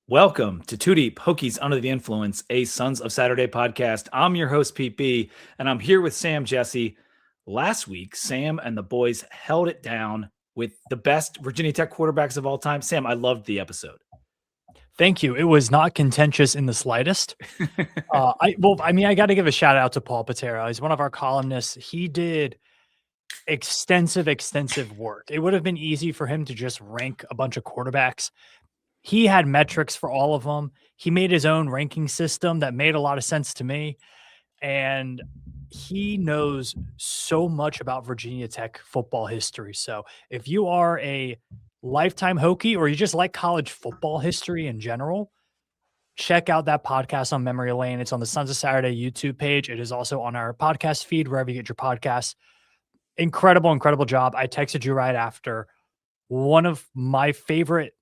Welcome to Two Deep Hokies Under the Influence, a Sons of Saturday podcast. I'm your host, Pete B, and I'm here with Sam Jesse. Last week, Sam and the boys held it down with the best Virginia Tech quarterbacks of all time. Sam, I loved the episode. Thank you. It was not contentious in the slightest. I got to give a shout out to Paul Patera. He's one of our columnists. He did extensive work. It would have been easy for him to just rank a bunch of quarterbacks. He had metrics for all of them. He made his own ranking system that made a lot of sense to me. And he knows so much about Virginia Tech football history. So if you are a lifetime Hokie or you just like college football history in general, check out that podcast on Memory Lane. It's on the Sons of Saturday YouTube page. It is also on our podcast feed, wherever you get your podcasts. Incredible job. I texted you right after. One of my favorite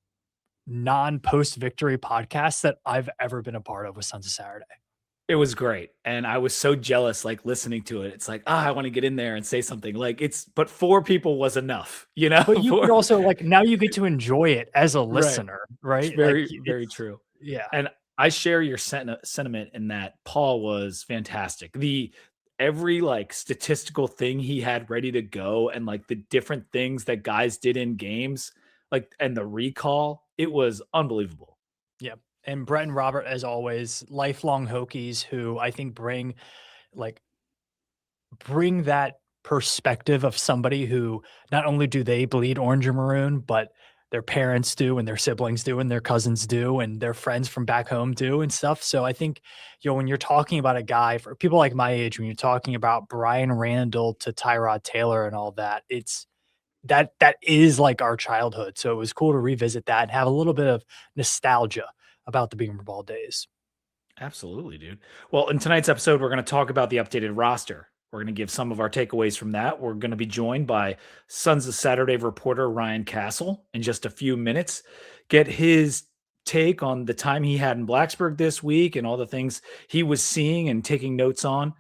non-post victory podcasts that I've ever been a part of with Sons of Saturday. It was great. And I was so jealous, like listening to it. It's like, I want to get in there and say something but 4 people was enough, you know, but you could also now you get to enjoy it as a listener, right? Very true. Yeah. And I share your sentiment in that Paul was fantastic. Every statistical thing he had ready to go and the different things that guys did in games, and the recall, it was unbelievable. Yeah. And Brett and Robert, as always, lifelong Hokies who I think bring that perspective of somebody who not only do they bleed orange or maroon, but their parents do and their siblings do and their cousins do and their friends from back home do and stuff. So I think, when you're talking about a guy, for people like my age, when you're talking about Brian Randall to Tyrod Taylor and all that, that is like our childhood. So it was cool to revisit that and have a little bit of nostalgia about the Beamer Ball days. Absolutely, dude. Well, in tonight's episode, we're going to talk about the updated roster. We're going to give some of our takeaways from that. We're going to be joined by Sons of Saturday reporter Ryan Castle in just a few minutes, get his take on the time he had in Blacksburg this week and all the things he was seeing and taking notes on.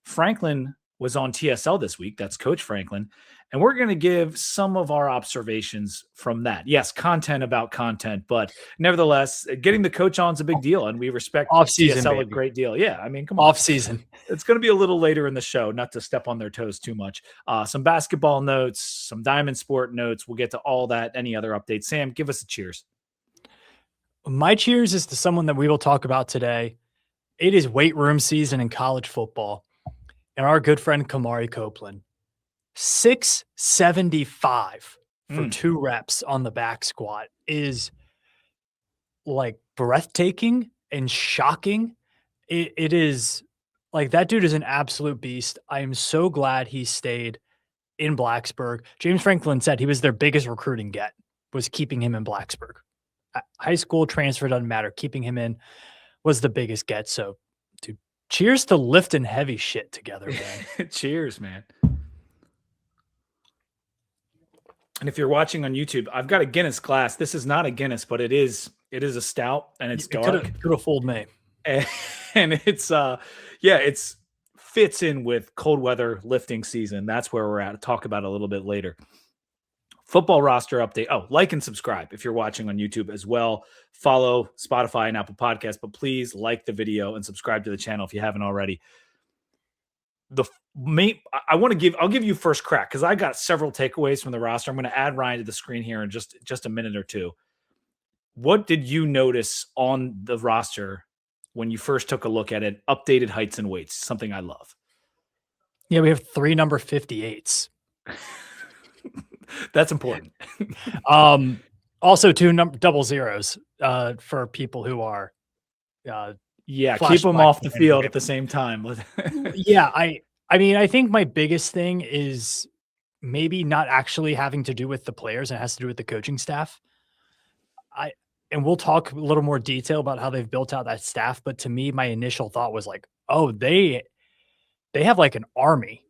Franklin was on TSL this week. That's Coach Franklin. And we're going to give some of our observations from that. Yes, content about content, but nevertheless, getting the coach on is a big deal, and we respect Off-season, TSL baby. a great deal. Yeah, I mean, come on. Off-season. It's going to be a little later in the show, not to step on their toes too much. Some basketball notes, some Diamond Sport notes. We'll get to all that, any other updates. Sam, give us a cheers. My cheers is to someone that we will talk about today. It is weight room season in college football. And our good friend Kamari Copeland, 675 for 2 reps on the back squat is breathtaking and shocking. It is that dude is an absolute beast. I am so glad he stayed in Blacksburg. James Franklin said he was their biggest recruiting get, was keeping him in Blacksburg. High school transfer doesn't matter. Keeping him in was the biggest get. So, dude, cheers to lifting heavy shit together, man. Cheers, man. And if you're watching on YouTube, I've got a Guinness glass. This is not a Guinness, but it is a stout, and it's dark. Could have fooled me. And it's fits in with cold weather lifting season. That's where we're at. I'll talk about it a little bit later. Football roster update. Oh, like and subscribe if you're watching on YouTube as well. Follow Spotify and Apple Podcasts, but please like the video and subscribe to the channel if you haven't already. I'll give you first crack because I got several takeaways from the roster. I'm going to add Ryan to the screen here in just a minute or two. What did you notice on the roster when you first took a look at it? Updated heights and weights, something I love. Yeah, we have 3 number 58s. That's important. Also 2 double zeros for people who are keep them off the field at the same time. Yeah, I mean, I think my biggest thing is maybe not actually having to do with the players. It has to do with the coaching staff. And we'll talk a little more detail about how they've built out that staff. But to me, my initial thought was they have an army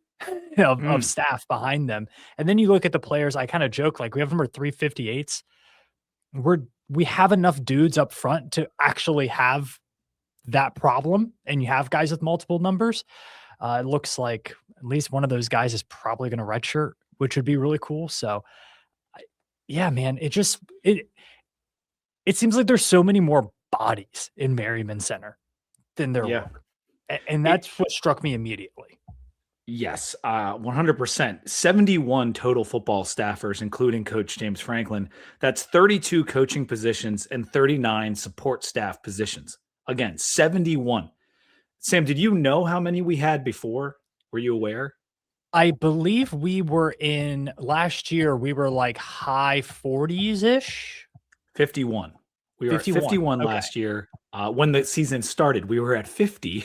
of staff behind them. And then you look at the players, I kind of joke, we have number 358s. We have enough dudes up front to actually have that problem. And you have guys with multiple numbers. It looks like at least one of those guys is probably going to redshirt, which would be really cool. So yeah, man, it seems like there's so many more bodies in Merriman Center than there Yeah. were. And that's what struck me immediately. Yes, 100%. 71 total football staffers, including Coach James Franklin. That's 32 coaching positions and 39 support staff positions. Again, 71. Sam, did you know how many we had before? Were you aware? I believe we were in last year, we were like high 40s ish. 51. We were at 51. 51 Okay. last year. When the season started, we were at 50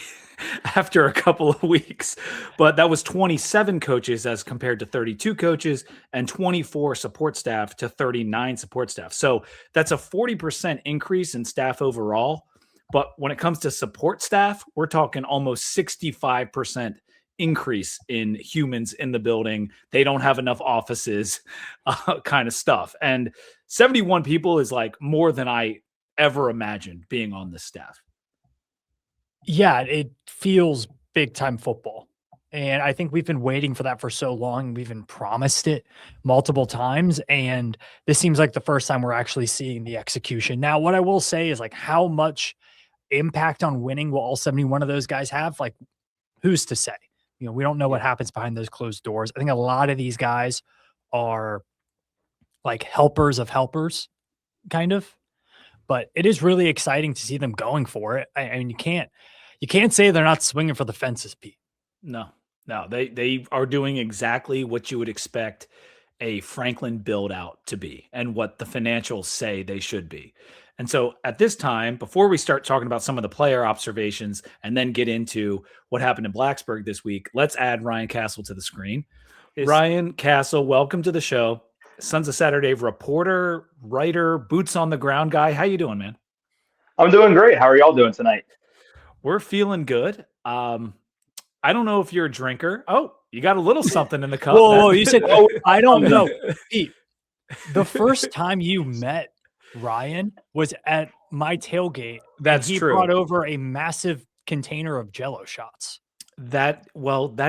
after a couple of weeks. But that was 27 coaches as compared to 32 coaches and 24 support staff to 39 support staff. So that's a 40% increase in staff overall. But when it comes to support staff, we're talking almost 65% increase in humans in the building. They don't have enough offices, kind of stuff. And 71 people is like more than I ever imagined being on this staff. Yeah, it feels big time football. And I think we've been waiting for that for so long. We've been promised it multiple times. And this seems like the first time we're actually seeing the execution. Now, what I will say is like how much impact on winning will all 71 of those guys have? Like, who's to say? You know, we don't know what happens behind those closed doors. I think a lot of these guys are like helpers of helpers, kind of. But it is really exciting to see them going for it. I mean, you can't say they're not swinging for the fences, Pete. No, they are doing exactly what you would expect a Franklin build out to be and what the financials say they should be. And so at this time, before we start talking about some of the player observations and then get into what happened in Blacksburg this week, let's add Ryan Castle to the screen. Ryan Castle, welcome to the show. Sons of Saturday reporter, writer, boots on the ground guy. How you doing, man? I'm doing great. How are y'all doing tonight? We're feeling good. I don't know if you're a drinker. Oh, you got a little something in the cup. Whoa, you said, oh, I don't know. Pete, the first time you met Ryan was at my tailgate. That's he true. Brought over a massive container of Jello shots. That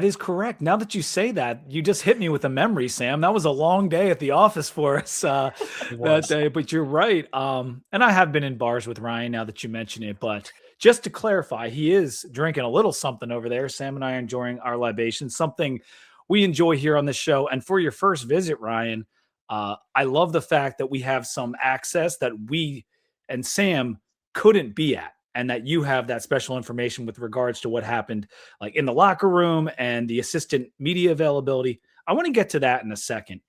is correct. Now that you say that, you just hit me with a memory, Sam. That was a long day at the office for us that day, but you're right. And I have been in bars with Ryan now that you mention it, but just to clarify, he is drinking a little something over there. Sam and I are enjoying our libations, something we enjoy here on the show. And for your first visit, Ryan, I love the fact that we have some access that we and Sam couldn't be at, and that you have that special information with regards to what happened like in the locker room and the assistant media availability. I want to get to that in a second.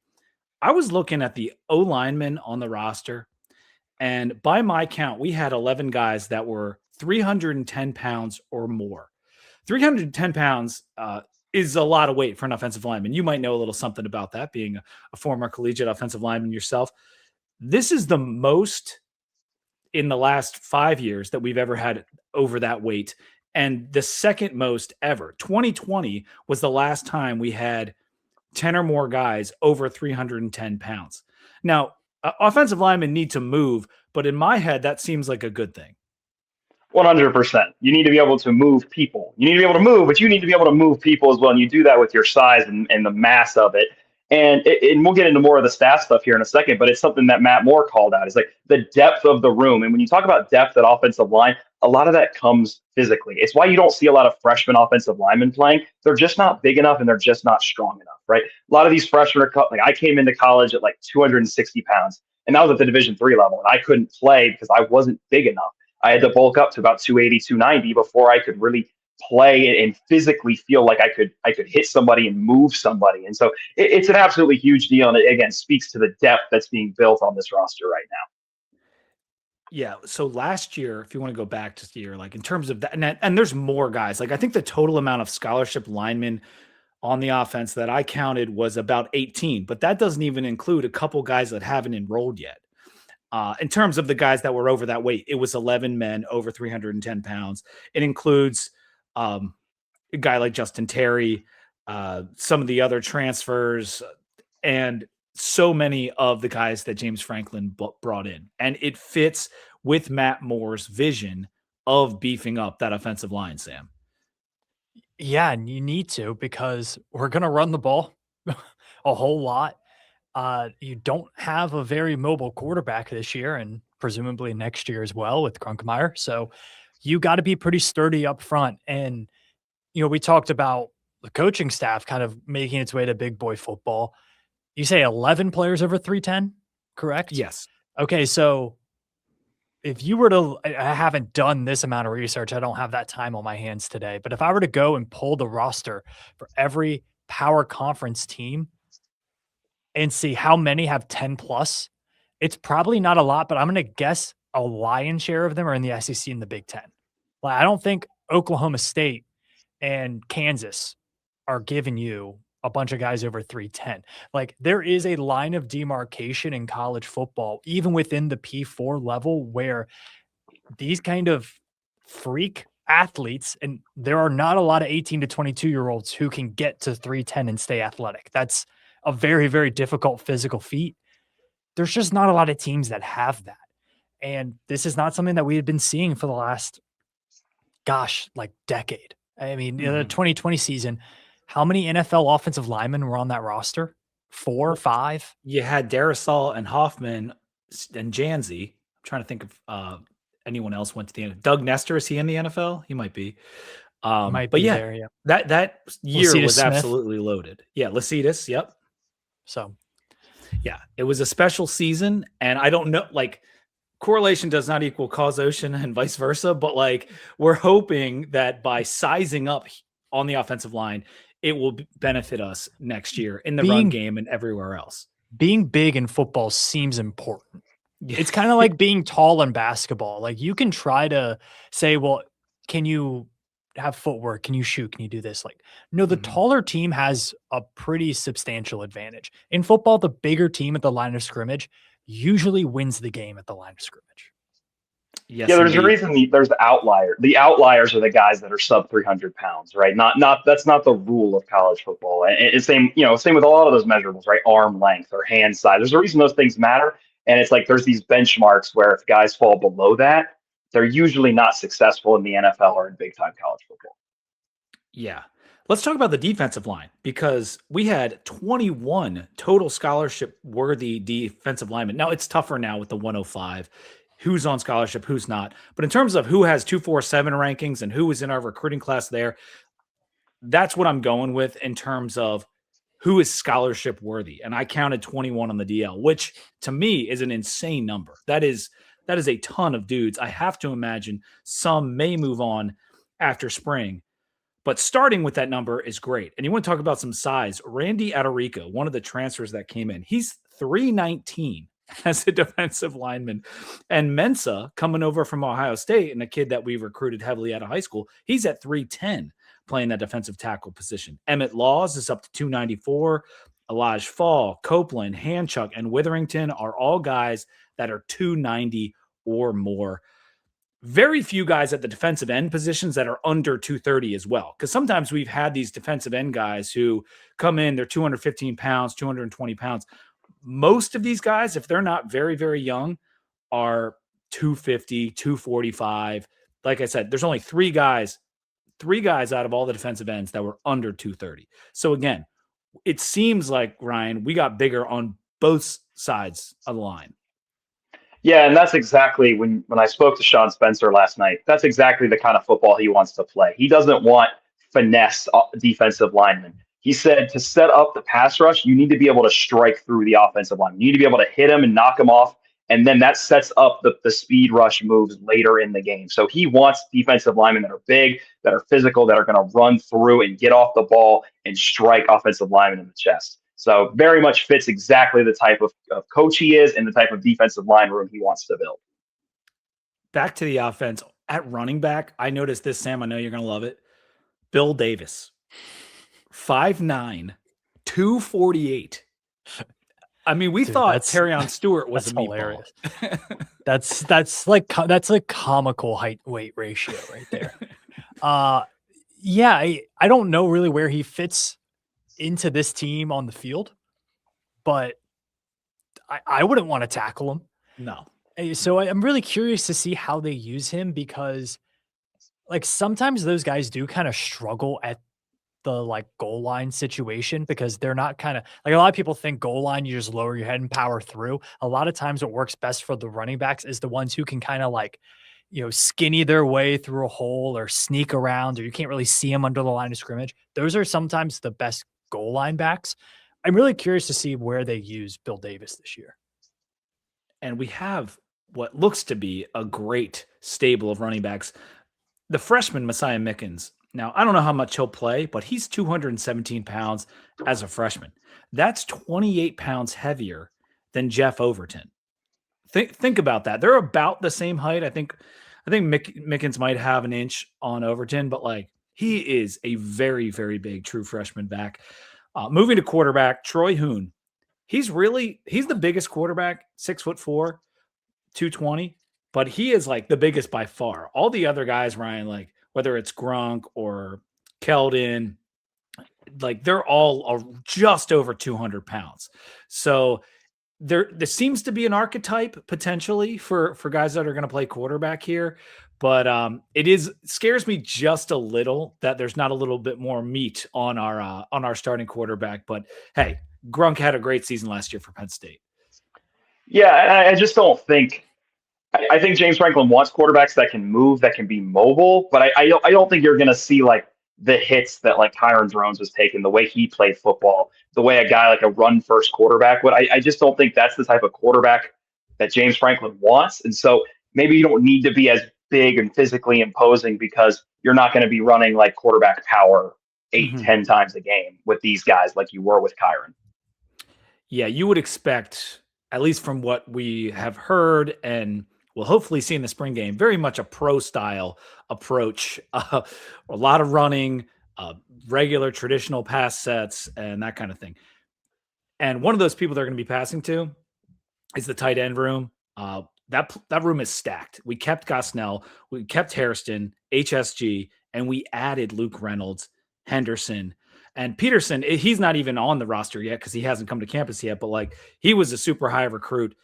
I was looking at the O-linemen on the roster, and by my count, we had 11 guys that were 310 pounds or more. 310 pounds is a lot of weight for an offensive lineman. You might know a little something about that, being a former collegiate offensive lineman yourself. This is the most in the last 5 years that we've ever had over that weight, and the second most ever. 2020 was the last time we had 10 or more guys over 310 pounds. Now, offensive linemen need to move, but in my head, that seems like a good thing. 100%. You need to be able to move people. You need to be able to move, but you need to be able to move people as well. And you do that with your size and the mass of it. And we'll get into more of the stat stuff here in a second, but it's something that Matt Moore called out. It's like the depth of the room. And when you talk about depth at offensive line, a lot of that comes physically. It's why you don't see a lot of freshman offensive linemen playing. They're just not big enough and they're just not strong enough, right? A lot of these freshmen are like, I came into college at like 260 pounds, and that was at the Division III level. And I couldn't play because I wasn't big enough. I had to bulk up to about 280, 290 before I could really play and physically feel like I could hit somebody and move somebody. And so it's an absolutely huge deal. And it, again, speaks to the depth that's being built on this roster right now. Yeah. So last year, if you want to go back to the year, like in terms of that, and there's more guys, like I think the total amount of scholarship linemen on the offense that I counted was about 18, but that doesn't even include a couple guys that haven't enrolled yet. In terms of the guys that were over that weight, it was 11 men over 310 pounds. It includes a guy like Justin Terry, some of the other transfers, and so many of the guys that James Franklin brought in. And it fits with Matt Moore's vision of beefing up that offensive line, Sam. Yeah, and you need to, because we're going to run the ball a whole lot. You don't have a very mobile quarterback this year, and presumably next year as well with Grunkemeyer. So you got to be pretty sturdy up front. And, we talked about the coaching staff kind of making its way to big boy football. You say 11 players over 310, correct? Yes. Okay, so if you were to, I haven't done this amount of research. I don't have that time on my hands today. But if I were to go and pull the roster for every power conference team and see how many have 10 plus, it's probably not a lot, but I'm going to guess a lion's share of them are in the SEC and the Big Ten. Like, I don't think Oklahoma State and Kansas are giving you a bunch of guys over 310. Like, there is a line of demarcation in college football, even within the P4 level, where these kind of freak athletes, and there are not a lot of 18 to 22-year-olds who can get to 310 and stay athletic. That's a very, very difficult physical feat. There's just not a lot of teams that have that. And this is not something that we had been seeing for the last, decade. I mean, the 2020 season, how many NFL offensive linemen were on that roster? 4 or 5? You had Darrisaw and Hoffman and Janzi. I'm trying to think of anyone else went to the NFL. Doug Nestor, is he in the NFL? He might be. That year Lecitus was Smith. Absolutely loaded. Yeah, Lecitus, yep. So, yeah, it was a special season, and I don't know, like, correlation does not equal causation and vice versa, but like, we're hoping that by sizing up on the offensive line, it will benefit us next year in the run game and everywhere else. Being big in football seems important. Yeah. It's kind of like being tall in basketball. Like, you can try to say, well, can you have footwork? Can you shoot? Can you do this? Like, no, the taller team has a pretty substantial advantage. In football, the bigger team at the line of scrimmage usually wins the game at the line of scrimmage. Yes, yeah, there's indeed. a reason there's the outlier. The outliers are the guys that are sub 300 pounds, right? That's not the rule of college football. And it's same with a lot of those measurables, right? Arm length or hand size. There's a reason those things matter. And it's like there's these benchmarks where if guys fall below that, they're usually not successful in the NFL or in big time college football. Yeah. Let's talk about the defensive line, because we had 21 total scholarship worthy defensive linemen. Now, it's tougher now with the 105, who's on scholarship, who's not. But in terms of who has 247 rankings and who is in our recruiting class there, that's what I'm going with in terms of who is scholarship worthy. And I counted 21 on the DL, which to me is an insane number. That is a ton of dudes. I have to imagine some may move on after spring. But starting with that number is great. And you want to talk about some size. Randy Adarico, one of the transfers that came in, he's 319 as a defensive lineman. And Mensa, coming over from Ohio State and a kid that we recruited heavily out of high school, he's at 310 playing that defensive tackle position. Emmett Laws is up to 294. Elijah Fall, Copeland, Handchuck, and Witherington are all guys that are 290 or more. Very few guys at the defensive end positions that are under 230 as well. Because sometimes we've had these defensive end guys who come in, they're 215 pounds, 220 pounds. Most of these guys, if they're not very, very young, are 250, 245. Like I said, there's only three guys out of all the defensive ends that were under 230. So again, it seems like, Ryan, we got bigger on both sides of the line. Yeah, and that's exactly when I spoke to Sean Spencer last night, that's exactly the kind of football he wants to play. He doesn't want finesse defensive linemen. He said to set up the pass rush, you need to be able to strike through the offensive line. You need to be able to hit him and knock him off, and then that sets up the speed rush moves later in the game. So he wants defensive linemen that are big, that are physical, that are going to run through and get off the ball and strike offensive linemen in the chest. So very much fits exactly the type of coach he is and the type of defensive line room he wants to build. Back to the offense. At running back, I noticed this, Sam. I know you're going to love it. Bill Davis, 5'9", 248. I mean, we thought Terrion Stewart was a meatball. Hilarious. that's a comical height weight ratio right there. Yeah, I don't know really where he fits into this team on the field, but I wouldn't want to tackle him. No. So I'm really curious to see how they use him, because like sometimes those guys do kind of struggle at the like goal line situation because they're not kind of like a lot of people think goal line, you just lower your head and power through. A lot of times what works best for the running backs is the ones who can kind of like, skinny their way through a hole or sneak around, or you can't really see them under the line of scrimmage. Those are sometimes the best goal line backs. I'm really curious to see where they use Bill Davis this year. And we have what looks to be a great stable of running backs. The freshman, Messiah Mickens. Now, I don't know how much he'll play, but he's 217 pounds as a freshman. That's 28 pounds heavier than Jeff Overton. Think about that. They're about the same height. I think Mickens might have an inch on Overton, but like he is a very, very big true freshman back. Moving to quarterback, Troy Hoon. He's the biggest quarterback, 6'4", 220, but he is like the biggest by far. All the other guys, Ryan, like whether it's Gronk or Keldon, like they're all just over 200 pounds. So there seems to be an archetype potentially for guys that are going to play quarterback here, but scares me just a little that there's not a little bit more meat on our starting quarterback. But hey, Gronk had a great season last year for Penn State. Yeah, I just don't think. I think James Franklin wants quarterbacks that can move, that can be mobile, but I don't think you're going to see like the hits that like Kyron Drones was taking, the way he played football, the way a guy like a run first quarterback would. I just don't think that's the type of quarterback that James Franklin wants. And so maybe you don't need to be as big and physically imposing because you're not going to be running like quarterback power 8-10 times a game with these guys like you were with Kyron. Yeah, you would expect, at least from what we have heard and we'll hopefully see in the spring game, very much a pro style approach, a lot of running, regular traditional pass sets and that kind of thing. And one of those people they're going to be passing to is the tight end room. That room is stacked. We kept Gosnell, we kept Hairston, HSG, and we added Luke Reynolds, Henderson, and Peterson. He's not even on the roster yet because he hasn't come to campus yet, but like he was a super high recruit.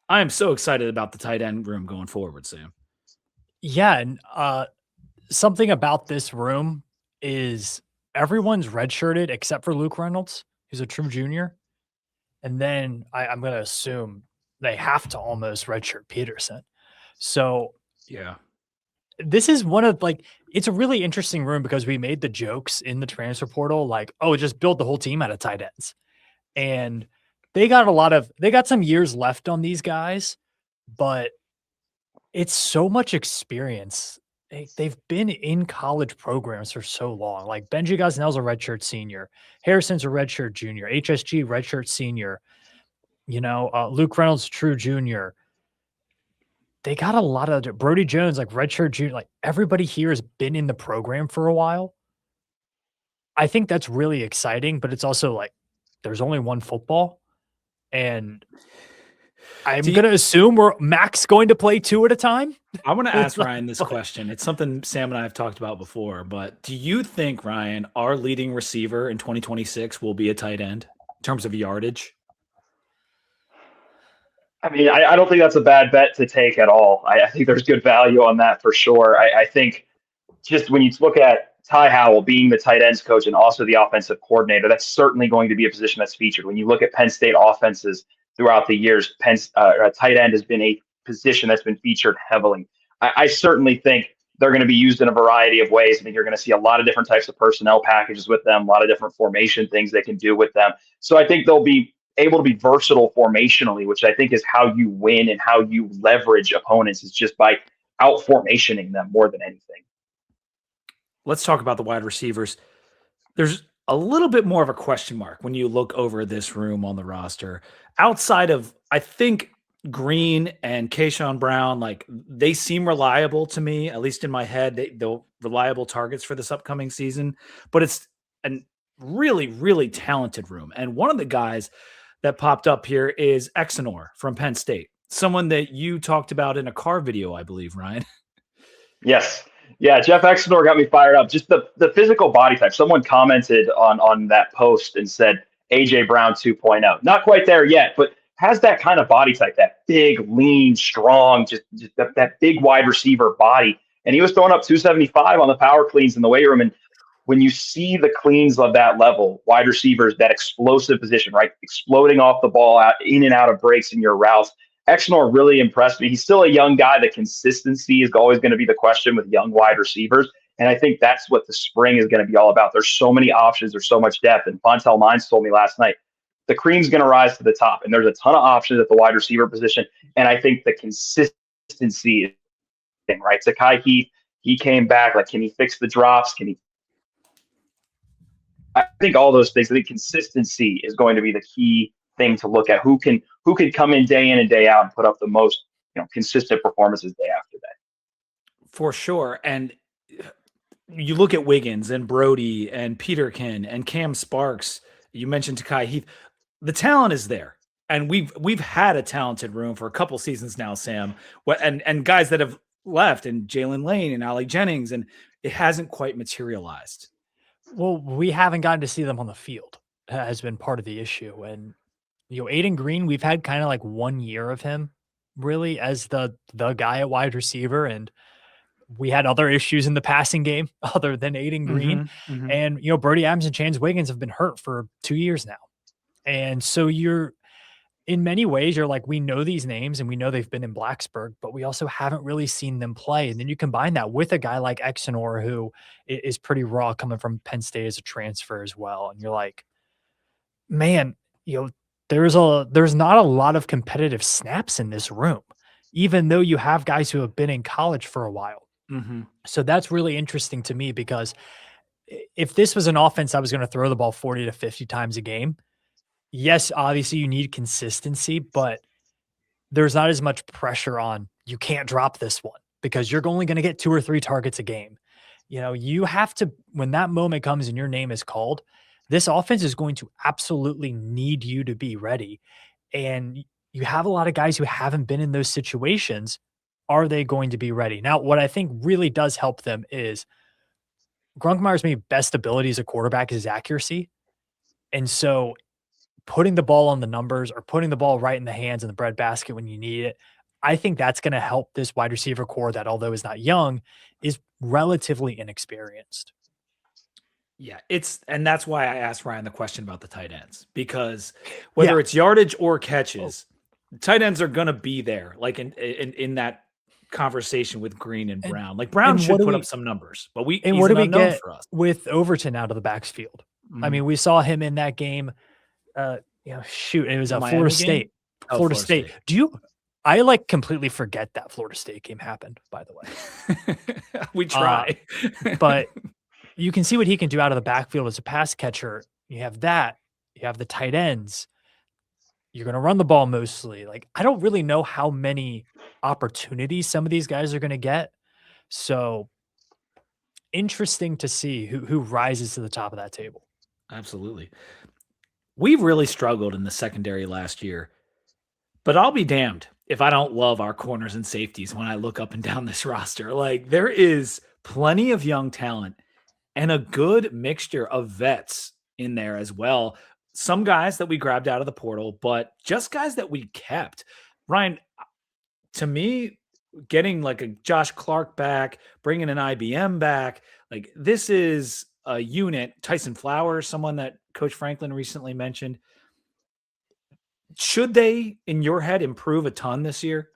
I am so excited about the tight end room going forward, Sam. Yeah, and something about this room is everyone's redshirted except for Luke Reynolds, who's a true junior. And then I'm going to assume they have to almost redshirt Peterson. So yeah, this is one of like, it's a really interesting room because we made the jokes in the transfer portal, like, oh, just build the whole team out of tight ends. And they got some years left on these guys, but it's so much experience. They've been in college programs for so long. Like Benji Gosnell's a redshirt senior. Harrison's a redshirt junior. HSG redshirt senior. Luke Reynolds, true junior. They got a lot of Brody Jones, like redshirt junior. Like everybody here has been in the program for a while. I think that's really exciting, but it's also like there's only one football. And I'm going to assume Mac's going to play two at a time. I want to ask Ryan this question. It's something Sam and I have talked about before, but do you think, Ryan, our leading receiver in 2026 will be a tight end in terms of yardage? I mean, I don't think that's a bad bet to take at all. I think there's good value on that for sure. I think just when you look at Ty Howell being the tight ends coach and also the offensive coordinator, that's certainly going to be a position that's featured. When you look at Penn State offenses throughout the years, tight end has been a position that's been featured heavily. I certainly think they're going to be used in a variety of ways. I think you're going to see a lot of different types of personnel packages with them, a lot of different formation things they can do with them. So I think they'll be able to be versatile formationally, which I think is how you win and how you leverage opponents, is just by out formationing them more than anything. Let's talk about the wide receivers. There's a little bit more of a question mark when you look over this room on the roster. Outside of, I think, Green and Keyshawn Brown, like they seem reliable to me, at least in my head. They're reliable targets for this upcoming season, but it's a really, really talented room. And one of the guys that popped up here is Exenor from Penn State, someone that you talked about in a car video, I believe, Ryan. Yes. Yeah, Jeff Exenor got me fired up. Just the physical body type. Someone commented on that post and said AJ Brown 2.0. Not quite there yet, but has that kind of body type, that big, lean, strong, just that big wide receiver body. And he was throwing up 275 on the power cleans in the weight room. And when you see the cleans of that level, wide receivers, that explosive position, right? Exploding off the ball out in and out of breaks in your routes. Exnor really impressed me. He's still a young guy. The consistency is always going to be the question with young wide receivers. And I think that's what the spring is going to be all about. There's so many options. There's so much depth. And Fontel Mines told me last night, the cream's going to rise to the top. And there's a ton of options at the wide receiver position. And I think the consistency, right? Sakai Heath, he came back. Like, can he fix the drops? I think all those things, I think consistency is going to be the key thing to look at. Who can come in and day out and put up the most, consistent performances day after day. For sure. And you look at Wiggins and Brody and Peterkin and Cam Sparks. You mentioned Takai Heath. The talent is there. And we've had a talented room for a couple seasons now, Sam. And guys that have left, and Jalen Lane and Ali Jennings, and it hasn't quite materialized. Well, we haven't gotten to see them on the field, has been part of the issue. And, Aiden Green, we've had kind of like 1 year of him really as the guy at wide receiver. And we had other issues in the passing game other than Aiden Green. Mm-hmm. And, Brody Adams and Chance Wiggins have been hurt for 2 years now. And so in many ways, you're like, we know these names and we know they've been in Blacksburg, but we also haven't really seen them play. And then you combine that with a guy like Exenor, who is pretty raw coming from Penn State as a transfer as well. And you're like, man, there's not a lot of competitive snaps in this room, even though you have guys who have been in college for a while. Mm-hmm. So that's really interesting to me, because if this was an offense I was going to throw the ball 40 to 50 times a game, yes, obviously you need consistency, but there's not as much pressure on, you can't drop this one because you're only going to get 2 or 3 targets a game. You have to, when that moment comes and your name is called, this offense is going to absolutely need you to be ready. And you have a lot of guys who haven't been in those situations. Are they going to be ready? Now, what I think really does help them is Grunkemeier's maybe best ability as a quarterback is accuracy. And so putting the ball on the numbers or putting the ball right in the hands in the breadbasket when you need it, I think that's going to help this wide receiver core that, although is not young, is relatively inexperienced. Yeah, and that's why I asked Ryan the question about the tight ends, because whether it's yardage or catches, tight ends are going to be there, like in that conversation with Green and Brown. Like Brown should put up some numbers, but what do we get for us with Overton out of the backfield? Mm-hmm. I mean, we saw him in that game. It was a Florida State. Florida State. I completely forget that Florida State game happened, by the way. We try. But you can see what he can do out of the backfield as a pass catcher. You have that. You have the tight ends. You're going to run the ball mostly. Like, I don't really know how many opportunities some of these guys are going to get. So interesting to see who rises to the top of that table. Absolutely. We've really struggled in the secondary last year, but I'll be damned if I don't love our corners and safeties when I look up and down this roster. Like, there is plenty of young talent and a good mixture of vets in there as well. Some guys that we grabbed out of the portal, but just guys that we kept. Ryan, to me, getting like a Josh Clark back, bringing an IBM back, like this is a unit. Tyson Flowers, someone that Coach Franklin recently mentioned. Should they, in your head, improve a ton this year?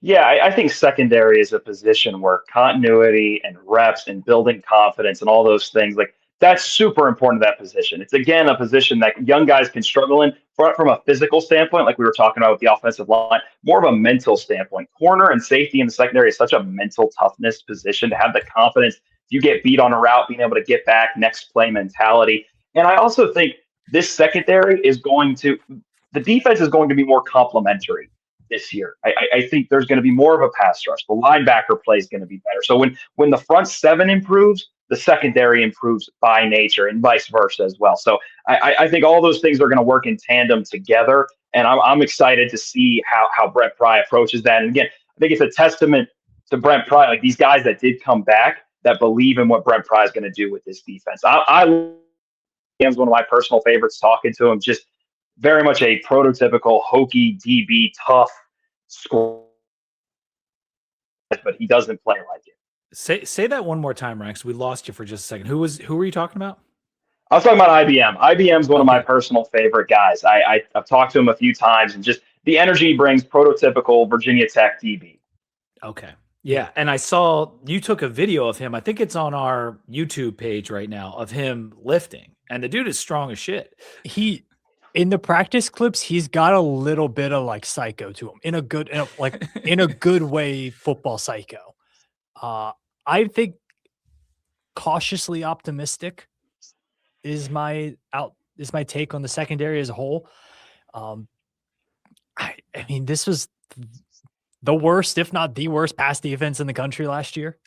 Yeah, I think secondary is a position where continuity and reps and building confidence and all those things, like that's super important to that position. It's, again, a position that young guys can struggle in from a physical standpoint, like we were talking about with the offensive line, more of a mental standpoint. Corner and safety in the secondary is such a mental toughness position to have the confidence. If you get beat on a route, being able to get back, next play mentality. And I also think this secondary the defense is going to be more complementary this year. I think there's going to be more of a pass rush. The linebacker play is going to be better. So when the front seven improves, the secondary improves by nature, and vice versa as well. So I think all those things are going to work in tandem together, and I'm excited to see how Brent Pry approaches that. And again, I think it's a testament to Brent Pry, like these guys that did come back that believe in what Brent Pry is going to do with this defense. He's one of my personal favorites. Talking to him, just very much a prototypical Hokie DB, tough score, but he doesn't play like it. Say that one more time, Rex. We lost you for just a second. Who were you talking about? I was talking about IBM. IBM's one of my Okay. personal favorite guys. I've talked to him a few times, and just the energy he brings, prototypical Virginia Tech DB. Okay. Yeah. And I saw you took a video of him. I think it's on our YouTube page right now of him lifting. And the dude is strong as shit. In the practice clips, he's got a little bit of like psycho to him in a good way, football psycho. I think cautiously optimistic is my take on the secondary as a whole. I mean, this was the worst, if not the worst, pass defense in the country last year.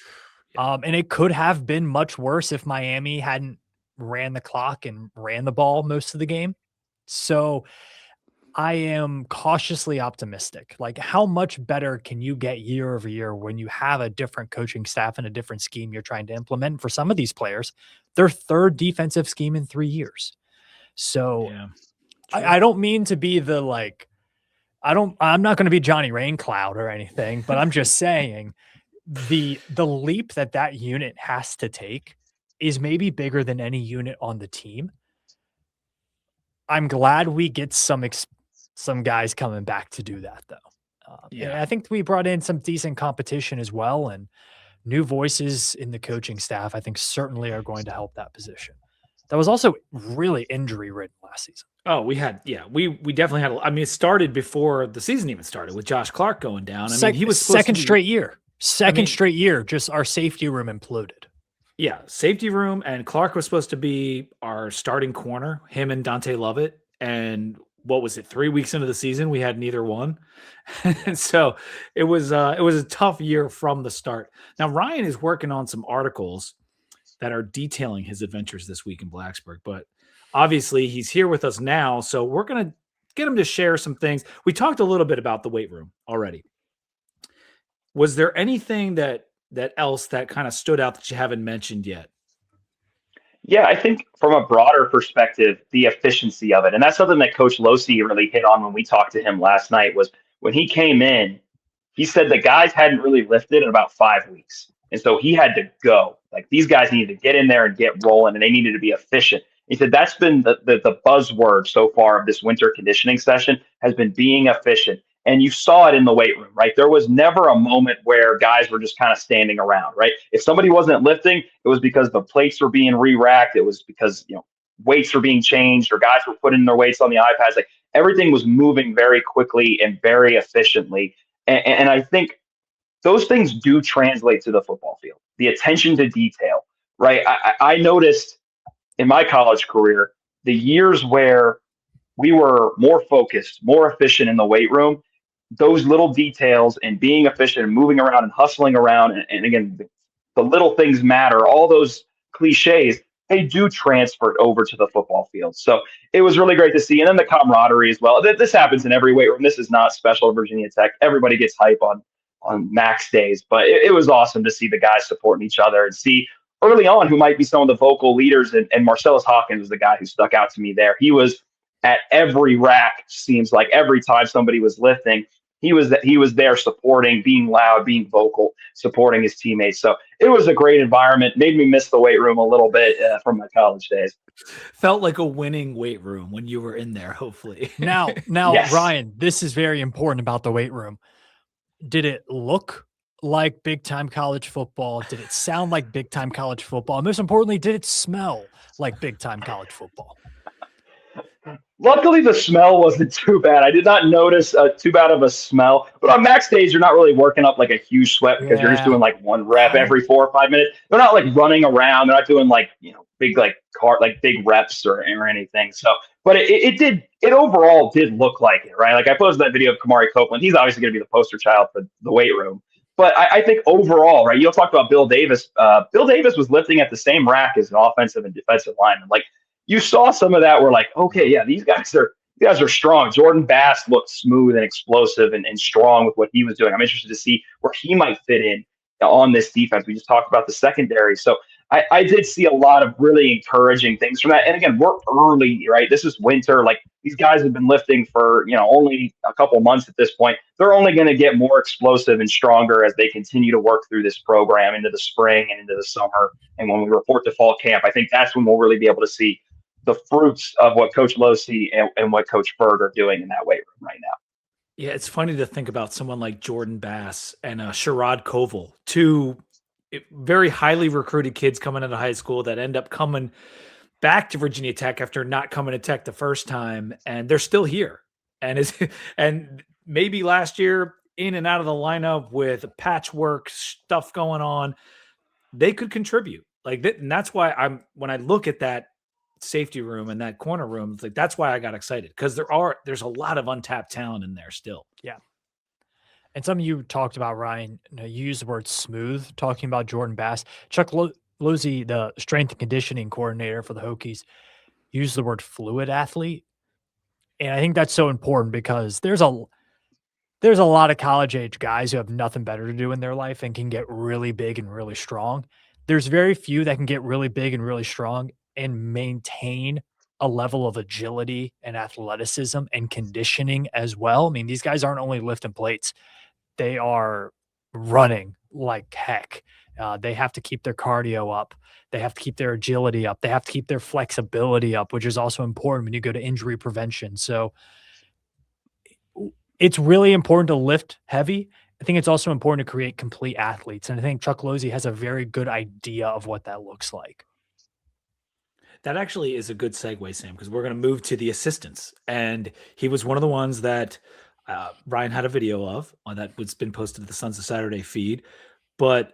And it could have been much worse if Miami hadn't ran the clock and ran the ball most of the game. So I am cautiously optimistic. Like, how much better can you get year over year when you have a different coaching staff and a different scheme you're trying to implement? And for some of these players, their third defensive scheme in 3 years. So Yeah. I don't mean to be the like, I'm not going to be Johnny Raincloud or anything, but I'm just saying the leap that unit has to take is maybe bigger than any unit on the team. I'm glad we get some guys coming back to do that, though. And I think we brought in some decent competition as well, and new voices in the coaching staff, I think, certainly are going to help that position. That was also really injury ridden last season. Oh, we definitely had. I mean, it started before the season even started with Josh Clark going down. I mean, he was second straight year. Straight year, just our safety room imploded. Yeah, safety room, and Clark was supposed to be our starting corner, him and Dante Lovett. And what was it, 3 weeks into the season, we had neither one. And so it was a tough year from the start. Now, Ryan is working on some articles that are detailing his adventures this week in Blacksburg, but obviously he's here with us now. So we're going to get him to share some things. We talked a little bit about the weight room already. Was there anything that else that kind of stood out that you haven't mentioned yet? Yeah, I think from a broader perspective, the efficiency of it. And that's something that Coach Losi really hit on when we talked to him last night. Was when he came in, he said the guys hadn't really lifted in about 5 weeks. And so he had to go. Like, these guys needed to get in there and get rolling, and they needed to be efficient. He said that's been the buzzword so far of this winter conditioning session, has been being efficient. And you saw it in the weight room, right? There was never a moment where guys were just kind of standing around, right? If somebody wasn't lifting, it was because the plates were being re-racked. It was because, weights were being changed, or guys were putting their weights on the iPads. Like, everything was moving very quickly and very efficiently. And I think those things do translate to the football field. The attention to detail, right? I noticed in my college career, the years where we were more focused, more efficient in the weight room, those little details and being efficient and moving around and hustling around. And again, the little things matter, all those cliches, they do transfer over to the football field. So it was really great to see. And then the camaraderie as well. This happens in every weight room. This is not special to Virginia Tech. Everybody gets hype on max days, but it was awesome to see the guys supporting each other and see early on who might be some of the vocal leaders. And Marcellus Hawkins was the guy who stuck out to me there. He was at every rack, seems like every time somebody was lifting, he was there supporting, being loud, being vocal, supporting his teammates. So it was a great environment. Made me miss the weight room a little bit from my college days. Felt like a winning weight room when you were in there, hopefully. Now, Yes. Ryan, this is very important about the weight room. Did it look like big time college football? Did it sound like big time college football? And most importantly, did it smell like big time college football? Luckily, the smell wasn't too bad. I did not notice too bad of a smell. But on max days, you're not really working up like a huge sweat because you're just doing like one rep every 4 or 5 minutes. They're not like running around. They're not doing like, big big reps or anything. So, but it overall did look like it, right? Like, I posted that video of Kamari Copeland. He's obviously going to be the poster child for the weight room. But I think overall, right, you'll talk about Bill Davis. Bill Davis was lifting at the same rack as an offensive and defensive lineman. Like, you saw some of that where like, okay, yeah, these guys are strong. Jordan Bass looked smooth and explosive and strong with what he was doing. I'm interested to see where he might fit in on this defense. We just talked about the secondary. So I did see a lot of really encouraging things from that. And again, we're early, right? This is winter. Like these guys have been lifting for, only a couple months at this point. They're only going to get more explosive and stronger as they continue to work through this program into the spring and into the summer. And when we report to fall camp, I think that's when we'll really be able to see the fruits of what Coach Losey and what Coach Bird are doing in that weight room right now. Yeah, it's funny to think about someone like Jordan Bass and Sherrod Koval, two very highly recruited kids coming into high school that end up coming back to Virginia Tech after not coming to Tech the first time, and they're still here. And maybe last year in and out of the lineup with patchwork stuff going on, they could contribute like that. And that's why when I look at that safety room and that corner room, it's like, that's why I got excited, because there's a lot of untapped talent in there still. Yeah. And something you talked about, Ryan, you used the word smooth, talking about Jordan Bass. Chuck Losey, the strength and conditioning coordinator for the Hokies, used the word fluid athlete. And I think that's so important because there's a lot of college age guys who have nothing better to do in their life and can get really big and really strong. There's very few that can get really big and really strong and maintain a level of agility and athleticism and conditioning as well. I mean, these guys aren't only lifting plates. They are running like heck. They have to keep their cardio up. They have to keep their agility up. They have to keep their flexibility up, which is also important when you go to injury prevention. So it's really important to lift heavy. I think it's also important to create complete athletes. And I think Chuck Losey has a very good idea of what that looks like. That actually is a good segue, Sam, because we're going to move to the assistants. And he was one of the ones that Ryan had a video of that's been posted to the Sons of Saturday feed. But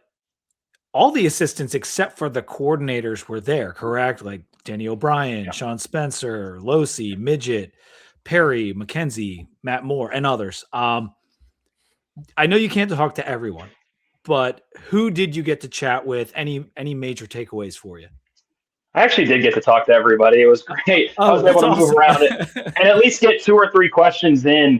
all the assistants except for the coordinators were there, correct? Like Danny O'Brien, Sean Spencer, Losey, Midget, Perry, McKenzie, Matt Moore, and others. I know you can't talk to everyone, but who did you get to chat with? Any major takeaways for you? I actually did get to talk to everybody. It was great. I was able to move around it and at least get 2 or 3 questions in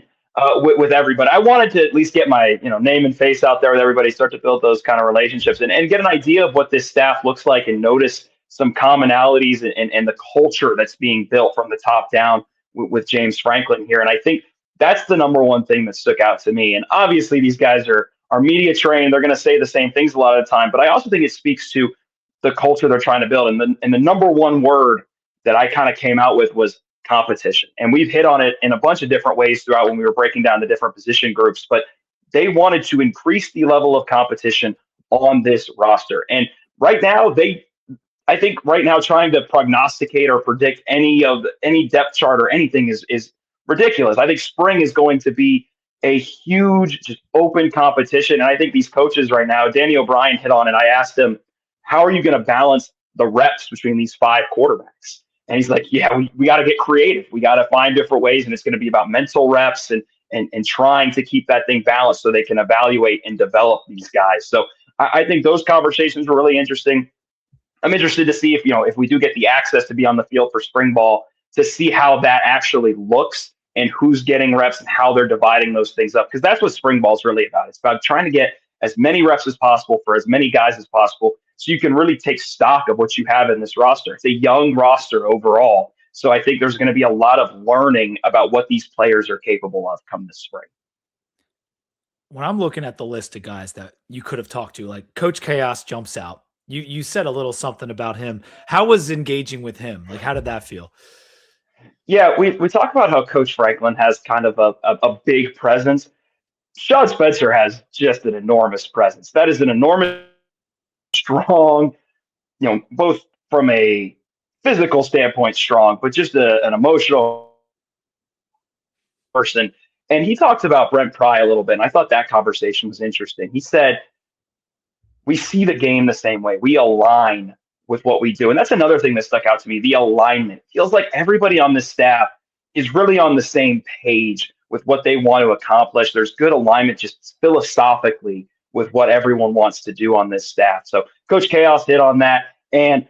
with everybody. I wanted to at least get my name and face out there with everybody, start to build those kind of relationships and get an idea of what this staff looks like and notice some commonalities and the culture that's being built from the top down with James Franklin here. And I think that's the number one thing that stuck out to me. And obviously these guys are media trained. They're going to say the same things a lot of the time, but I also think it speaks to the culture they're trying to build. And the number one word that I kind of came out with was competition. And we've hit on it in a bunch of different ways throughout when we were breaking down the different position groups, but they wanted to increase the level of competition on this roster. And right now, I think trying to prognosticate or predict any depth chart or anything is ridiculous. I think spring is going to be a huge, just open competition. And I think these coaches right now, Danny O'Brien hit on it. I asked him, how are you going to balance the reps between these 5 quarterbacks? And he's like, yeah, we got to get creative. We got to find different ways. And it's going to be about mental reps and trying to keep that thing balanced so they can evaluate and develop these guys. So I think those conversations were really interesting. I'm interested to see if we do get the access to be on the field for spring ball, to see how that actually looks and who's getting reps and how they're dividing those things up. Because that's what spring ball is really about. It's about trying to get as many reps as possible for as many guys as possible, so you can really take stock of what you have in this roster. It's a young roster overall. So I think there's going to be a lot of learning about what these players are capable of come this spring. When I'm looking at the list of guys that you could have talked to, like Coach Chaos jumps out. You said a little something about him. How was engaging with him? Like, how did that feel? Yeah, we talk about how Coach Franklin has kind of a big presence. Sean Spencer has just an enormous presence. That is an enormous, strong, both from a physical standpoint, strong, but just an emotional person. And he talked about Brent Pry a little bit, and I thought that conversation was interesting. He said, we see the game the same way. We align with what we do. And that's another thing that stuck out to me, the alignment. It feels like everybody on this staff is really on the same page with what they want to accomplish. There's good alignment just philosophically with what everyone wants to do on this staff. So Coach Chaos hit on that, and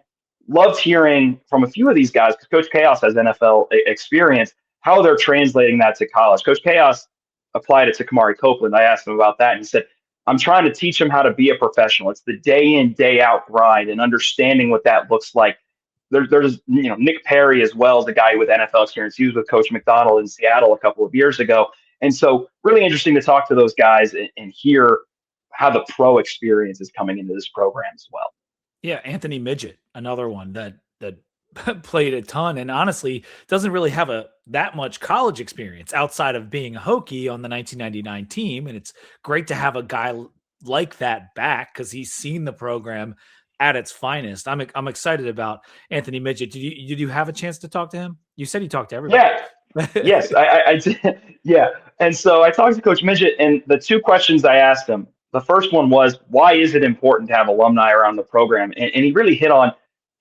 loved hearing from a few of these guys, because Coach Chaos has NFL experience, how they're translating that to college. Coach Chaos applied it to Kamari Copeland. I asked him about that, and he said, I'm trying to teach them how to be a professional. It's the day in, day out grind and understanding what that looks like. There's Nick Perry as well as a guy with NFL experience. He was with Coach McDonald in Seattle a couple of years ago. And so really interesting to talk to those guys and hear how the pro experience is coming into this program as well. Yeah, Anthony Midget, another one that played a ton and honestly doesn't really have that much college experience outside of being a Hokie on the 1999 team. And it's great to have a guy like that back because he's seen the program at its finest. I'm excited about Anthony Midget. Did you have a chance to talk to him? You said you talked to everybody. Yeah. Yes, I did. Yeah. And so I talked to Coach Midget, and the two questions I asked him, the first one was, why is it important to have alumni around the program? And he really hit on,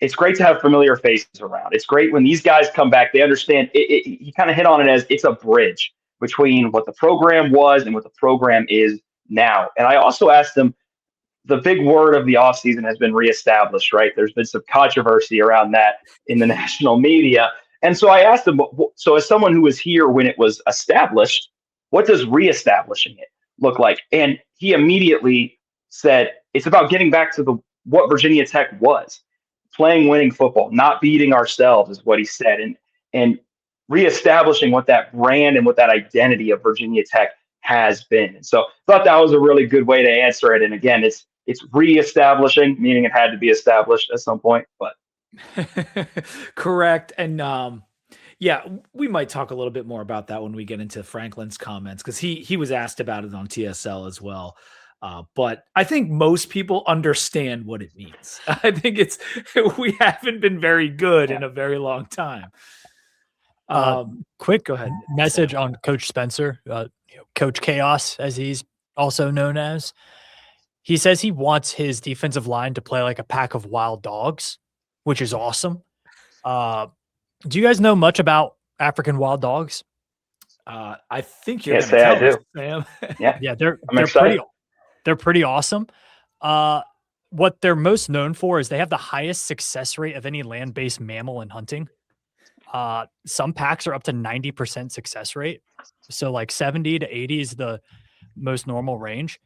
it's great to have familiar faces around. It's great when these guys come back, they understand he kind of hit on it as it's a bridge between what the program was and what the program is now. And I also asked him, the big word of the offseason has been reestablished, right? There's been some controversy around that in the national media. And so I asked him, so as someone who was here when it was established, what does reestablishing it look like? And he immediately said, it's about getting back to what Virginia Tech was, playing winning football, not beating ourselves is what he said. And reestablishing what that brand and what that identity of Virginia Tech has been. And so I thought that was a really good way to answer it. And again, it's reestablishing, meaning it had to be established at some point, but correct. And yeah, we might talk a little bit more about that when we get into Franklin's comments, because he was asked about it on TSL as well. But I think most people understand what it means. I think we haven't been very good in a very long time. Quick go ahead. Message on Coach Spencer, Coach Chaos, as he's also known as. He says he wants his defensive line to play like a pack of wild dogs, which is awesome. Do you guys know much about African wild dogs? I think you're going to tell us, Sam. Yeah, they're pretty awesome. What they're most known for is they have the highest success rate of any land-based mammal in hunting. Some packs are up to 90% success rate. So like 70 to 80 is the most normal range.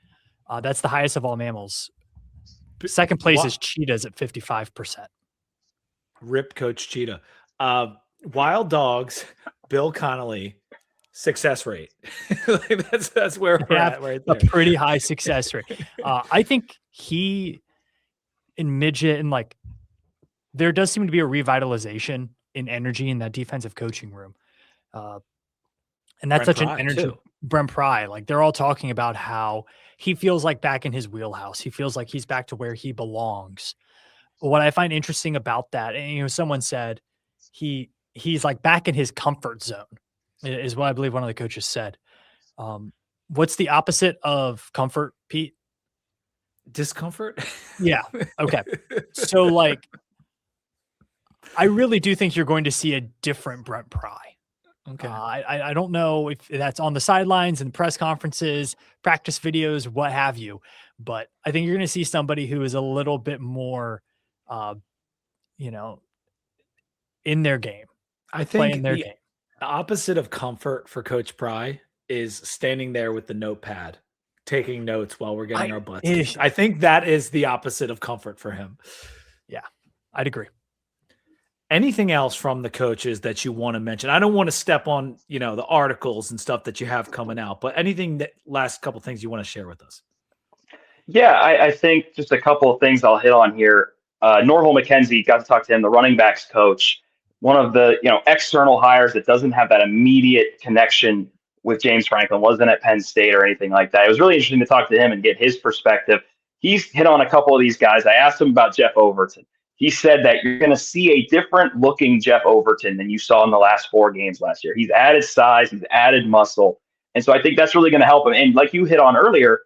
That's the highest of all mammals. Second place is cheetahs at 55%. Rip Coach Cheetah. Wild dogs, Bill Connolly, success rate. that's where we're at right there. A pretty high success rate. I think he and Midget and there does seem to be a revitalization in energy in that defensive coaching room. And that's such an energy. Too. Brent Pry, they're all talking about how he feels like back in his wheelhouse. He feels like he's back to where he belongs. What I find interesting about that, and someone said he's like back in his comfort zone, is what I believe one of the coaches said. What's the opposite of comfort, Pete? Discomfort? Yeah. Okay. So I really do think you're going to see a different Brent Pry. Okay. I don't know if that's on the sidelines and press conferences, practice videos, what have you, but I think you're going to see somebody who is a little bit more, in their game. I think the opposite of comfort for Coach Pry is standing there with the notepad, taking notes while we're getting our butts kicked. I think that is the opposite of comfort for him. Yeah, I'd agree. Anything else from the coaches that you want to mention? I don't want to step on, the articles and stuff that you have coming out, but anything last couple things you want to share with us? Yeah, I think just a couple of things I'll hit on here. Norval McKenzie, got to talk to him, the running backs coach, one of the, external hires that doesn't have that immediate connection with James Franklin, wasn't at Penn State or anything like that. It was really interesting to talk to him and get his perspective. He's hit on a couple of these guys. I asked him about Jeff Overton. He said that you're going to see a different looking Jeff Overton than you saw in the last 4 games last year. He's added size, he's added muscle. And so I think that's really going to help him. And like you hit on earlier,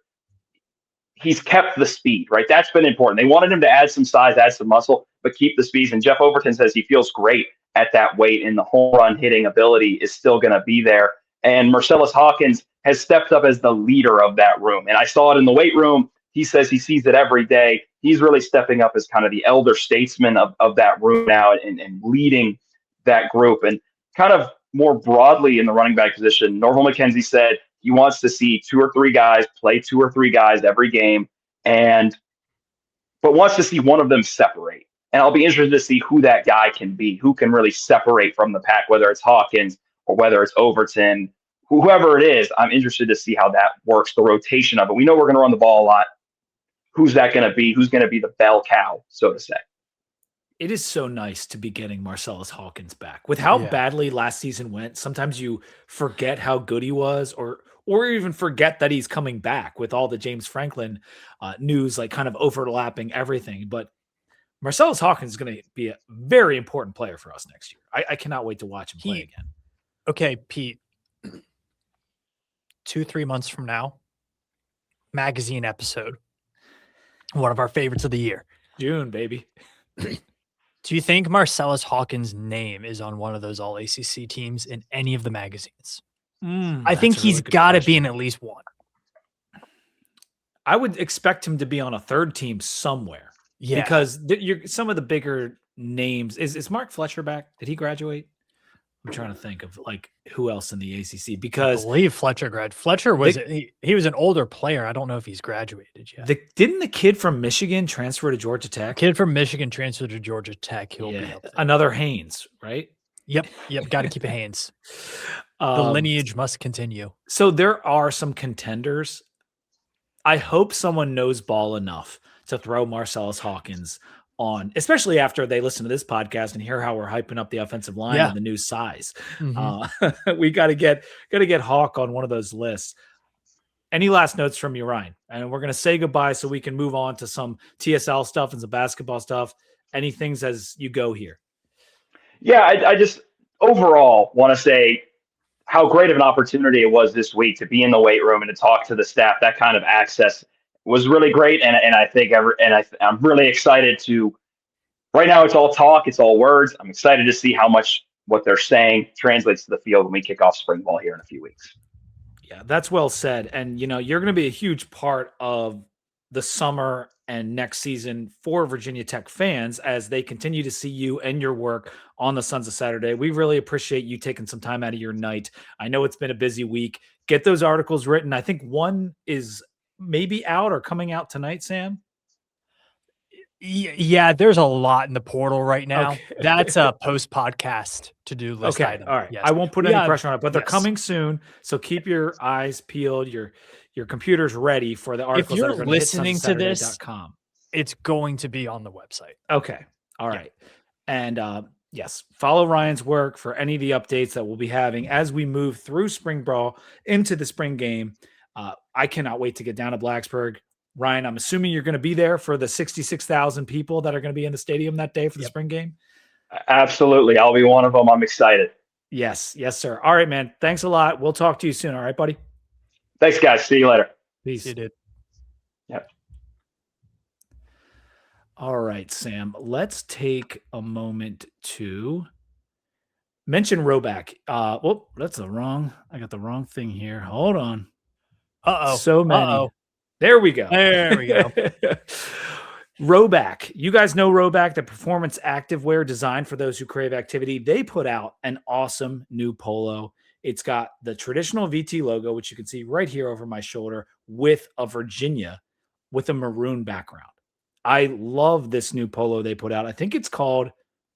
he's kept the speed, right? That's been important. They wanted him to add some size, add some muscle, but keep the speed. And Jeff Overton says he feels great at that weight, and the home run hitting ability is still going to be there. And Marcellus Hawkins has stepped up as the leader of that room. And I saw it in the weight room. He says he sees it every day. He's really stepping up as kind of the elder statesman of that room now and leading that group. And kind of more broadly in the running back position, Norval McKenzie said He wants to see 2 or 3 guys play 2 or 3 guys every game, but wants to see one of them separate. And I'll be interested to see who that guy can be, who can really separate from the pack, whether it's Hawkins or whether it's Overton, whoever it is. I'm interested to see how that works, the rotation of it. We know we're going to run the ball a lot. Who's that going to be? Who's going to be the bell cow, so to say? It is so nice to be getting Marcellus Hawkins back. With how badly last season went, sometimes you forget how good he was, or even forget that he's coming back with all the James Franklin news, like kind of overlapping everything. But Marcellus Hawkins is going to be a very important player for us next year. I cannot wait to watch him play again. Okay, Pete. 2-3 months from now, magazine episode. One of our favorites of the year. June, baby. Do you think Marcellus Hawkins' name is on one of those All-ACC teams in any of the magazines? I think he's got to be in at least one. I would expect him to be on a third team somewhere. Yeah. Because some of the bigger names. Is Mark Fletcher back? Did he graduate? I'm trying to think of like who else in the ACC, because I believe Fletcher was he was an older player. I don't know if he's graduated yet. Didn't the kid from Michigan transfer to Georgia Tech? Kid from Michigan transferred to Georgia Tech. He'll be up there. Another Haynes, right? Yep. Got to keep a Haynes. The lineage must continue. So there are some contenders. I hope someone knows ball enough to throw Marcellus Hawkins on, especially after they listen to this podcast and hear how we're hyping up the offensive line and the new size. We got to get Hawk on one of those lists. Any last notes from you, Ryan? And we're going to say goodbye so we can move on to some TSL stuff and some basketball stuff. Any things as you go here? Yeah, I just overall want to say how great of an opportunity it was this week to be in the weight room and to talk to the staff. That kind of access was really great, and I think I'm really excited to. Right now, it's all talk, it's all words. I'm excited to see how much what they're saying translates to the field when we kick off spring ball here in a few weeks. Yeah, that's well said. And you're going to be a huge part of the summer and next season for Virginia Tech fans as they continue to see you and your work on the Sons of Saturday. We really appreciate you taking some time out of your night. I know it's been a busy week. Get those articles written. I think one is maybe out or coming out tonight, Sam? Yeah, there's a lot in the portal right now. Okay. That's a post-podcast to-do list item. All right. Yes. I won't put any pressure on it, but they're coming soon. So keep your eyes peeled, your computers ready for the articles. If you're listening to this, it's going to be on the website. Okay. All right. And yes, follow Ryan's work for any of the updates that we'll be having as we move through spring ball into the spring game. I cannot wait to get down to Blacksburg. Ryan, I'm assuming you're going to be there for the 66,000 people that are going to be in the stadium that day for the spring game. Absolutely. I'll be one of them. I'm excited. Yes, sir. All right, man. Thanks a lot. We'll talk to you soon. All right, buddy. Thanks, guys. See you later. Peace. You did. Yep. All right, Sam. Let's take a moment to mention Roback. I got the wrong thing here. Hold on. So many. There we go. Roback. You guys know Roback, the performance activewear designed for those who crave activity. They put out an awesome new polo. It's got the traditional VT logo, which you can see right here over my shoulder, with a Virginia with a maroon background. I love this new polo they put out. I think it's called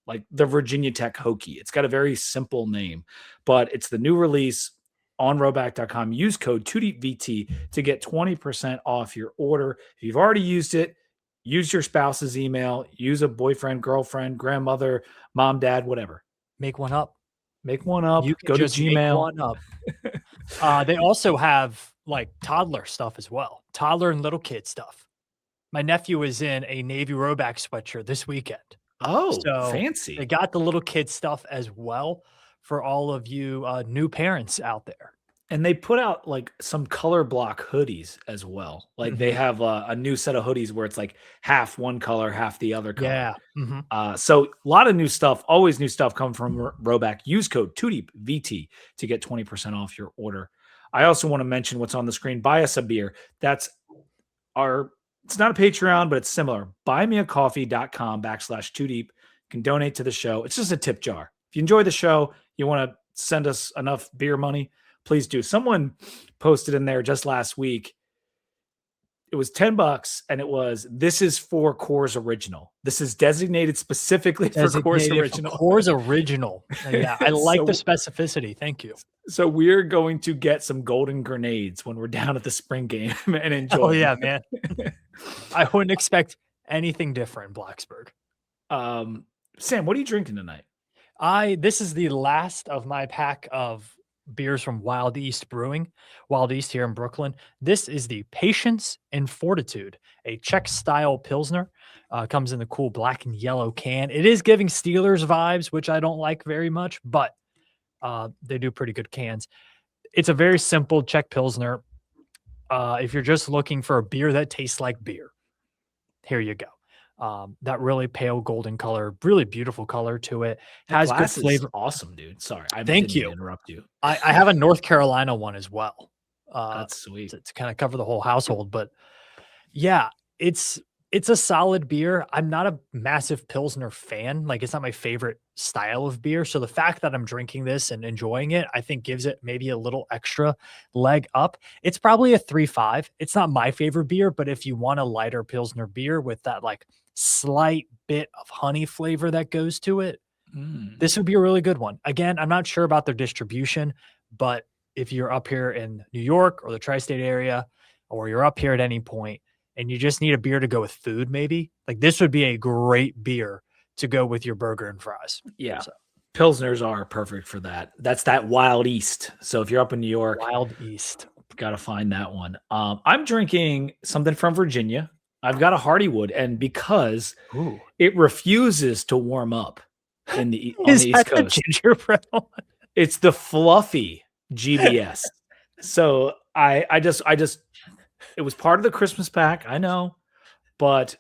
like the Virginia Tech Hokie. It's got a very simple name, but it's the new release on roback.com. Use code 2DeepVT to get 20% off your order. If you've already used it, use your spouse's email, use a boyfriend, girlfriend, grandmother, mom, dad, whatever. Make one up. You can go to Gmail. Make one up. They also have like toddler stuff as well. Toddler and little kid stuff. My nephew is in a Navy Roback sweatshirt this weekend. Oh, so fancy. They got the little kid stuff as well for all of you new parents out there. And they put out like some color block hoodies as well. Like they have a new set of hoodies where it's like half one color, half the other color. Yeah. So a lot of new stuff, always new stuff come from Roback. Use code 2DeepVT to get 20% off your order. I also want to mention what's on the screen. Buy us a beer. It's not a Patreon, but it's similar. Buymeacoffee.com/2deep. You can donate to the show. It's just a tip jar. If you enjoy the show, you want to send us enough beer money, please do. Someone posted in there just last week. It was $10 and it was, this is for Coors Original. This is designated specifically for Coors Original. Coors Original. Yeah, I like the So- specificity. Thank you. So we're going to get some golden grenades when we're down at the spring game and enjoy. Oh yeah, man. I wouldn't expect anything different in Blacksburg. Sam, what are you drinking tonight? This is the last of my pack of beers from Wild East Brewing, Wild East here in Brooklyn. This is the Patience and Fortitude, a Czech style Pilsner. Comes in the cool black and yellow can. It is giving Steelers vibes, which I don't like very much, but they do pretty good cans. It's a very simple Czech Pilsner. If you're just looking for a beer that tastes like beer, here you go. That really pale golden color, really beautiful color to it. Has good flavor. Awesome, dude. Sorry, I Thank didn't you. mean to interrupt you. I have a North Carolina one as well. That's sweet. To kind of cover the whole household. But yeah, it's a solid beer. I'm not a massive Pilsner fan. Like, it's not my favorite style of beer. So the fact that I'm drinking this and enjoying it, I think gives it maybe a little extra leg up. It's probably a 3.5. It's not my favorite beer, but if you want a lighter Pilsner beer with that like slight bit of honey flavor that goes to it, this would be a really good one. Again, I'm not sure about their distribution, but if you're up here in New York or the tri-state area, or you're up here at any point and you just need a beer to go with food, maybe like this would be a great beer to go with your burger and fries. Yeah. So, Pilsners are perfect for that. That's that Wild East. So if you're up in New York, Wild East, got to find that one. I'm drinking something from Virginia. I've got a Hardywood, and because it refuses to warm up on the East Coast, gingerbread one? It's the fluffy GBS. So I just it was part of the Christmas pack, I know, but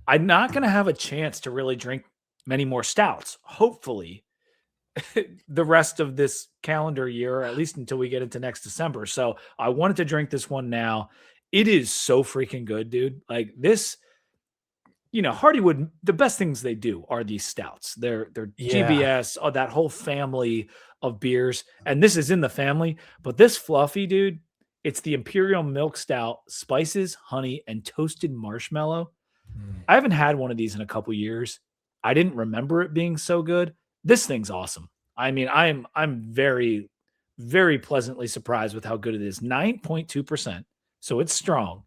I'm not going to have a chance to really drink many more stouts. Hopefully, the rest of this calendar year, or at least until we get into next December. So I wanted to drink this one now. It is so freaking good, dude. Like this, Hardywood, the best things they do are these stouts. They're GBS, that whole family of beers. And this is in the family, but this fluffy, dude, it's the Imperial Milk Stout, spices, honey, and toasted marshmallow. I haven't had one of these in a couple years. I didn't remember it being so good. This thing's awesome. I mean, I'm very, very pleasantly surprised with how good it is. 9.2%. So it's strong,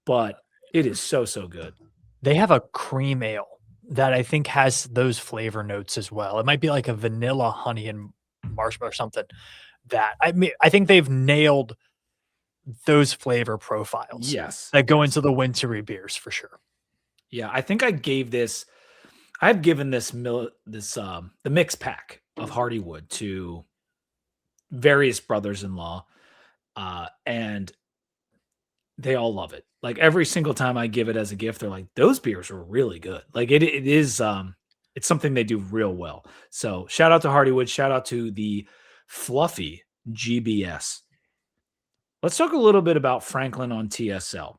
but it is so good. They have a cream ale that I think has those flavor notes as well. It might be like a vanilla, honey, and marshmallow or something. That I think they've nailed those flavor profiles. Yes, that go into the wintry beers for sure. Yeah, I think I've given the mix pack of Hardywood to various brothers-in-law, and they all love it. Like every single time I give it as a gift, they're like, those beers are really good. Like it is, it's something they do real well. So shout out to Hardywood. Shout out to the fluffy GBS. Let's talk a little bit about Franklin on TSL.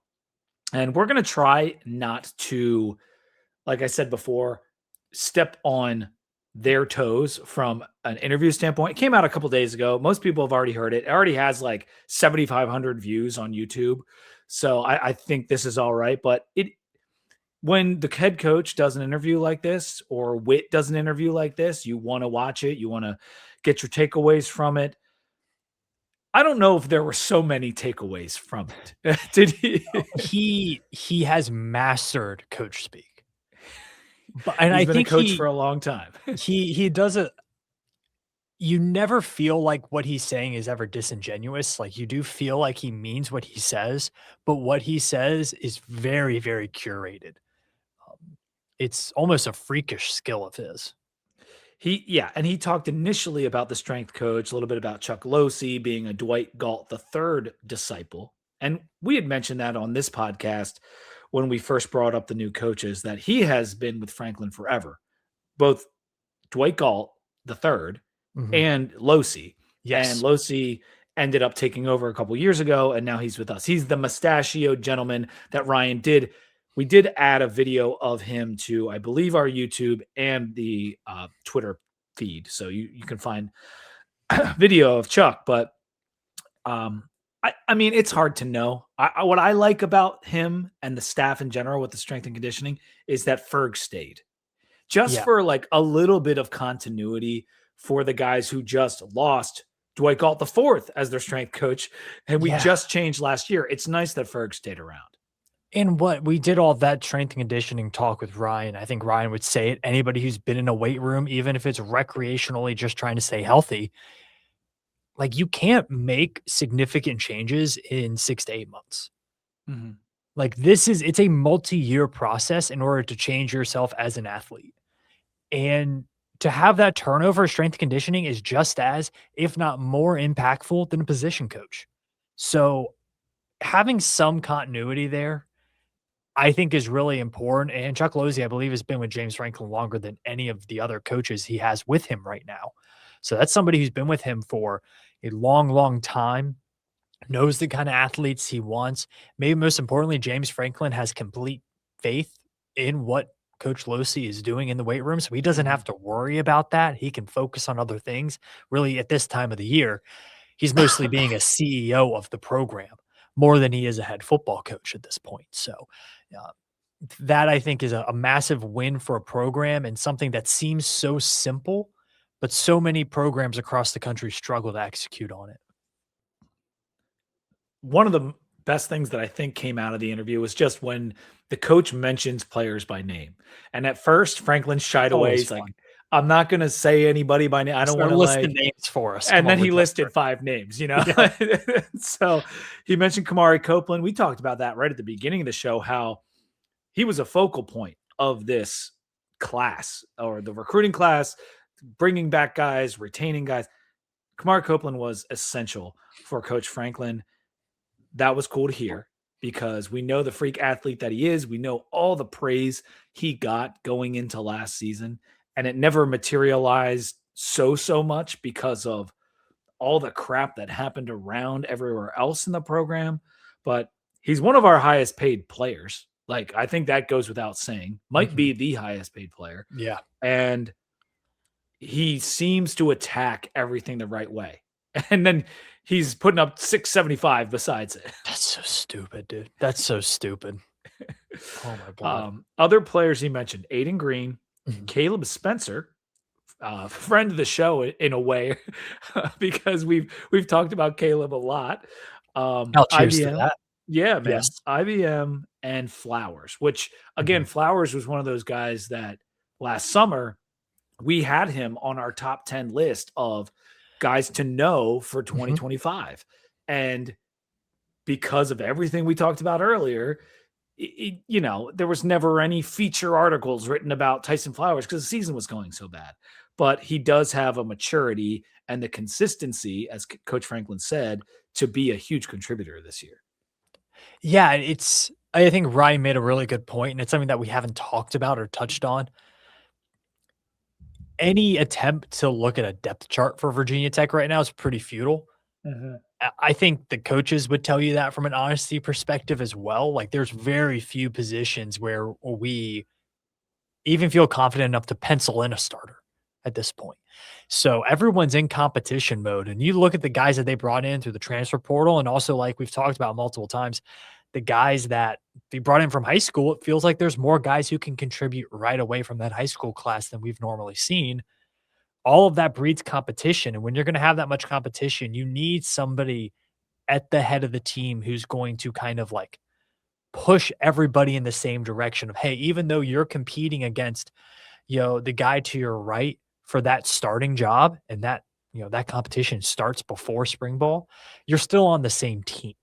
And we're going to try not to, like I said before, step on their toes from an interview standpoint. It came out a couple days ago. Most people have already heard it. It already has like 7,500 views on YouTube. So I think this is all right. But when the head coach does an interview like this, or Witt does an interview like this, you want to watch it. You want to get your takeaways from it. I don't know if there were so many takeaways from it. Did he? He has mastered coach speak. And I think been a coach for a long time. he does it. You never feel like what he's saying is ever disingenuous. Like you do feel like he means what he says, but what he says is very, very curated. It's almost a freakish skill of his. And he talked initially about the strength coach, a little bit about Chuck Losey being a Dwight Galt III disciple. And we had mentioned that on this podcast when we first brought up the new coaches, that he has been with Franklin forever, both Dwight Galt III and Losey. Yes. And Losey ended up taking over a couple years ago, and now he's with us. He's the mustachioed gentleman that Ryan did. We did add a video of him to, I believe, our YouTube and the Twitter feed. So you can find a video of Chuck. But I I mean, it's hard to know. What I like about him and the staff in general with the strength and conditioning is that Ferg stayed just Yeah. for like a little bit of continuity for the guys who just lost Dwight Galt the fourth as their strength coach. And we Yeah. just changed last year. It's nice that Ferg stayed around. And what we did all that strength and conditioning talk with Ryan. I think Ryan would say it. Anybody who's been in a weight room, even if it's recreationally just trying to stay healthy, like you can't make significant changes in 6 to 8 months. Mm-hmm. Like it's a multi-year process in order to change yourself as an athlete. And to have that turnover, strength and conditioning is just as, if not more impactful than a position coach. So having some continuity there, I think is really important. And Chuck Losey, I believe, has been with James Franklin longer than any of the other coaches he has with him right now. So that's somebody who's been with him for a long, long time, knows the kind of athletes he wants. Maybe most importantly, James Franklin has complete faith in what Coach Losey is doing in the weight room. So he doesn't have to worry about that. He can focus on other things. Really, at this time of the year, he's mostly being a CEO of the program more than he is a head football coach at this point. So uh, that I think is a massive win for a program and something that seems so simple, but so many programs across the country struggle to execute on it. One of the best things that I think came out of the interview was just when the coach mentions players by name. And at first, Franklin shied away. He's like, I'm not going to say anybody by name. I don't want to list the names for us. And then he listed 5 names, you know? Yeah. So he mentioned Kamari Copeland. We talked about that right at the beginning of the show, how he was a focal point of this class or the recruiting class, bringing back guys, retaining guys. Kamari Copeland was essential for Coach Franklin. That was cool to hear because we know the freak athlete that he is. We know all the praise he got going into last season, and it never materialized so much because of all the crap that happened around everywhere else in the program. But he's one of our highest paid players. Like, I think that goes without saying. Might be the highest paid player. Yeah. And he seems to attack everything the right way. And then he's putting up 675 besides it. That's so stupid, dude. That's so stupid. Oh my God. Other players he mentioned, Aiden Green, Caleb Spencer, friend of the show in a way, because we've talked about Caleb a lot. Cheers to that. Yeah, man. Yes. IBM and Flowers, which again, Flowers was one of those guys that last summer we had him on our top 10 list of guys to know for 2025. And because of everything we talked about earlier, you know, there was never any feature articles written about Tyson Flowers because the season was going so bad. But he does have a maturity and the consistency, as Coach Franklin said, to be a huge contributor this year. Yeah, I think Ryan made a really good point, and it's something that we haven't talked about or touched on. Any attempt to look at a depth chart for Virginia Tech right now is pretty futile. I think the coaches would tell you that from an honesty perspective as well. Like, there's very few positions where we even feel confident enough to pencil in a starter at this point. So everyone's in competition mode. And you look at the guys that they brought in through the transfer portal, and also, like we've talked about multiple times, the guys that they brought in from high school, it feels like there's more guys who can contribute right away from that high school class than we've normally seen. All of that breeds competition. And when you're going to have that much competition, you need somebody at the head of the team who's going to kind of like push everybody in the same direction of, hey, even though you're competing against, you know, the guy to your right for that starting job, and that, you know, that competition starts before spring ball, you're still on the same team.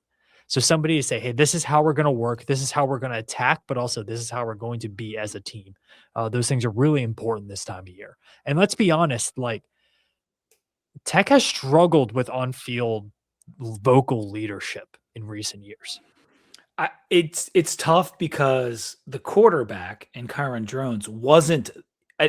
So somebody to say, hey, this is how we're going to work. This is how we're going to attack, but also this is how we're going to be as a team. Those things are really important this time of year. And let's be honest, like, Tech has struggled with on-field vocal leadership in recent years. It's tough because the quarterback and Kyron Drones wasn't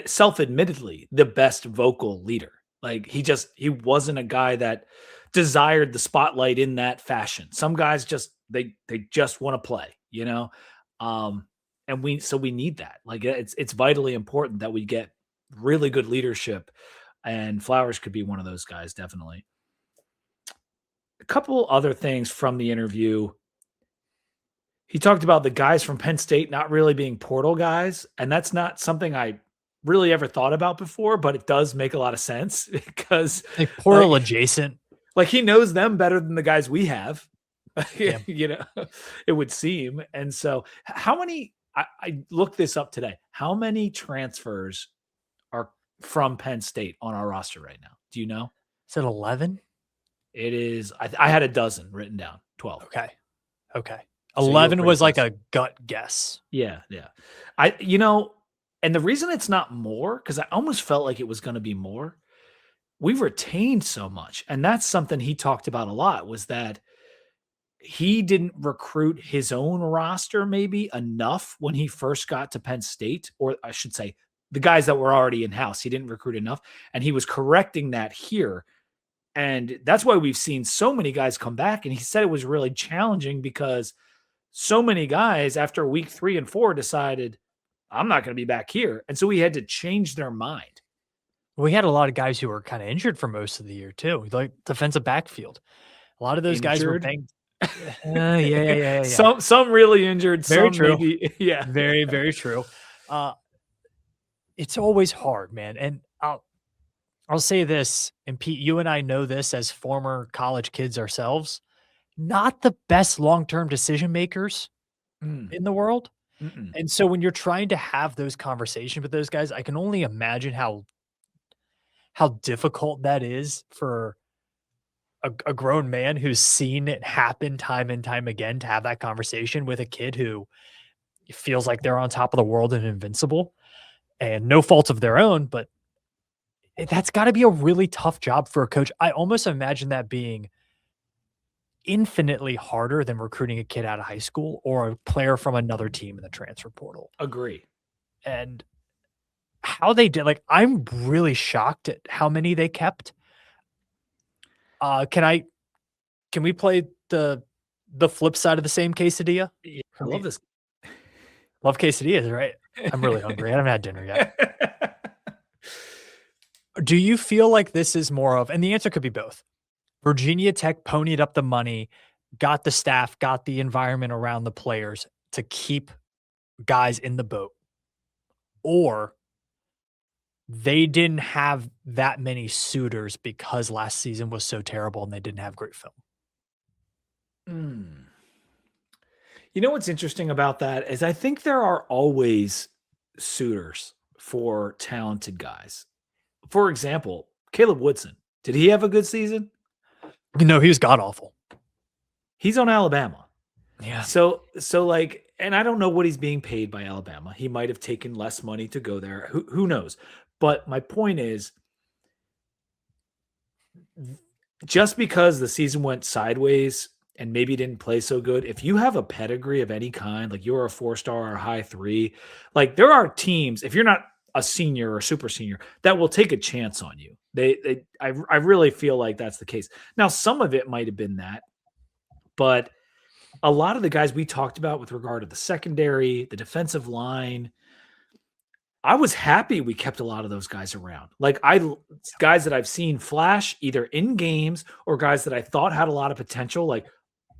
self-admittedly the best vocal leader. Like, he wasn't a guy that desired the spotlight in that fashion. Some guys just they just want to play, you know. And we need that. Like, it's vitally important that we get really good leadership, and Flowers could be one of those guys, definitely. A couple other things from the interview. He talked about the guys from Penn State not really being portal guys, and that's not something I really ever thought about before, but it does make a lot of sense because Like portal adjacent. like he knows them better than the guys we have. Yeah. You know, it would seem. And so how many I looked this up today. How many transfers are from Penn State on our roster right now? Do you know? Is it 11? It is I had a dozen written down, 12. Okay. Okay. So 11 was like close. a gut guess. Yeah. And the reason it's not more, because I almost felt like it was going to be more, we've retained so much. And that's something he talked about a lot, was that he didn't recruit his own roster maybe enough when he first got to Penn State, or I should say the guys that were already in-house. He didn't recruit enough, and he was correcting that here. And that's why we've seen so many guys come back. And he said it was really challenging because so many guys after week 3 and 4 decided, I'm not going to be back here. And so we had to change their mind. We had a lot of guys who were kind of injured for most of the year too, like defensive backfield. A lot of those guys were banged. Yeah. Some really injured. Very some true. Maybe, yeah. Very, very true. It's always hard, man. And I'll say this, and Pete, you and I know this as former college kids ourselves, not the best long-term decision makers in the world. And so when you're trying to have those conversations with those guys, I can only imagine how difficult that is for a grown man who's seen it happen time and time again, to have that conversation with a kid who feels like they're on top of the world and invincible, and no fault of their own, but that's got to be a really tough job for a coach. I almost imagine that being infinitely harder than recruiting a kid out of high school or a player from another team in the transfer portal. Agree. And how they did, like, I'm really shocked at how many they kept. Can we play the flip side of the same quesadilla? Yeah, I love this. Love quesadillas, right? I'm really hungry. I haven't had dinner yet. Do you feel like this is more of, and the answer could be both, Virginia Tech ponied up the money, got the staff, got the environment around the players to keep guys in the boat, or they didn't have that many suitors because last season was so terrible and they didn't have great film? You know what's interesting about that is I think there are always suitors for talented guys. For example, Caleb Woodson. Did he have a good season? No, he was god awful. He's on Alabama. Yeah. So like, and I don't know what he's being paid by Alabama. He might have taken less money to go there. Who knows? But my point is, just because the season went sideways and maybe didn't play so good, if you have a pedigree of any kind, like you're a 4-star or high 3, like there are teams, if you're not a senior or super senior, that will take a chance on you. I really feel like that's the case. Now, some of it might have been that, but a lot of the guys we talked about with regard to the secondary, the defensive line, I was happy we kept a lot of those guys around. Like guys that I've seen flash either in games or guys that I thought had a lot of potential. Like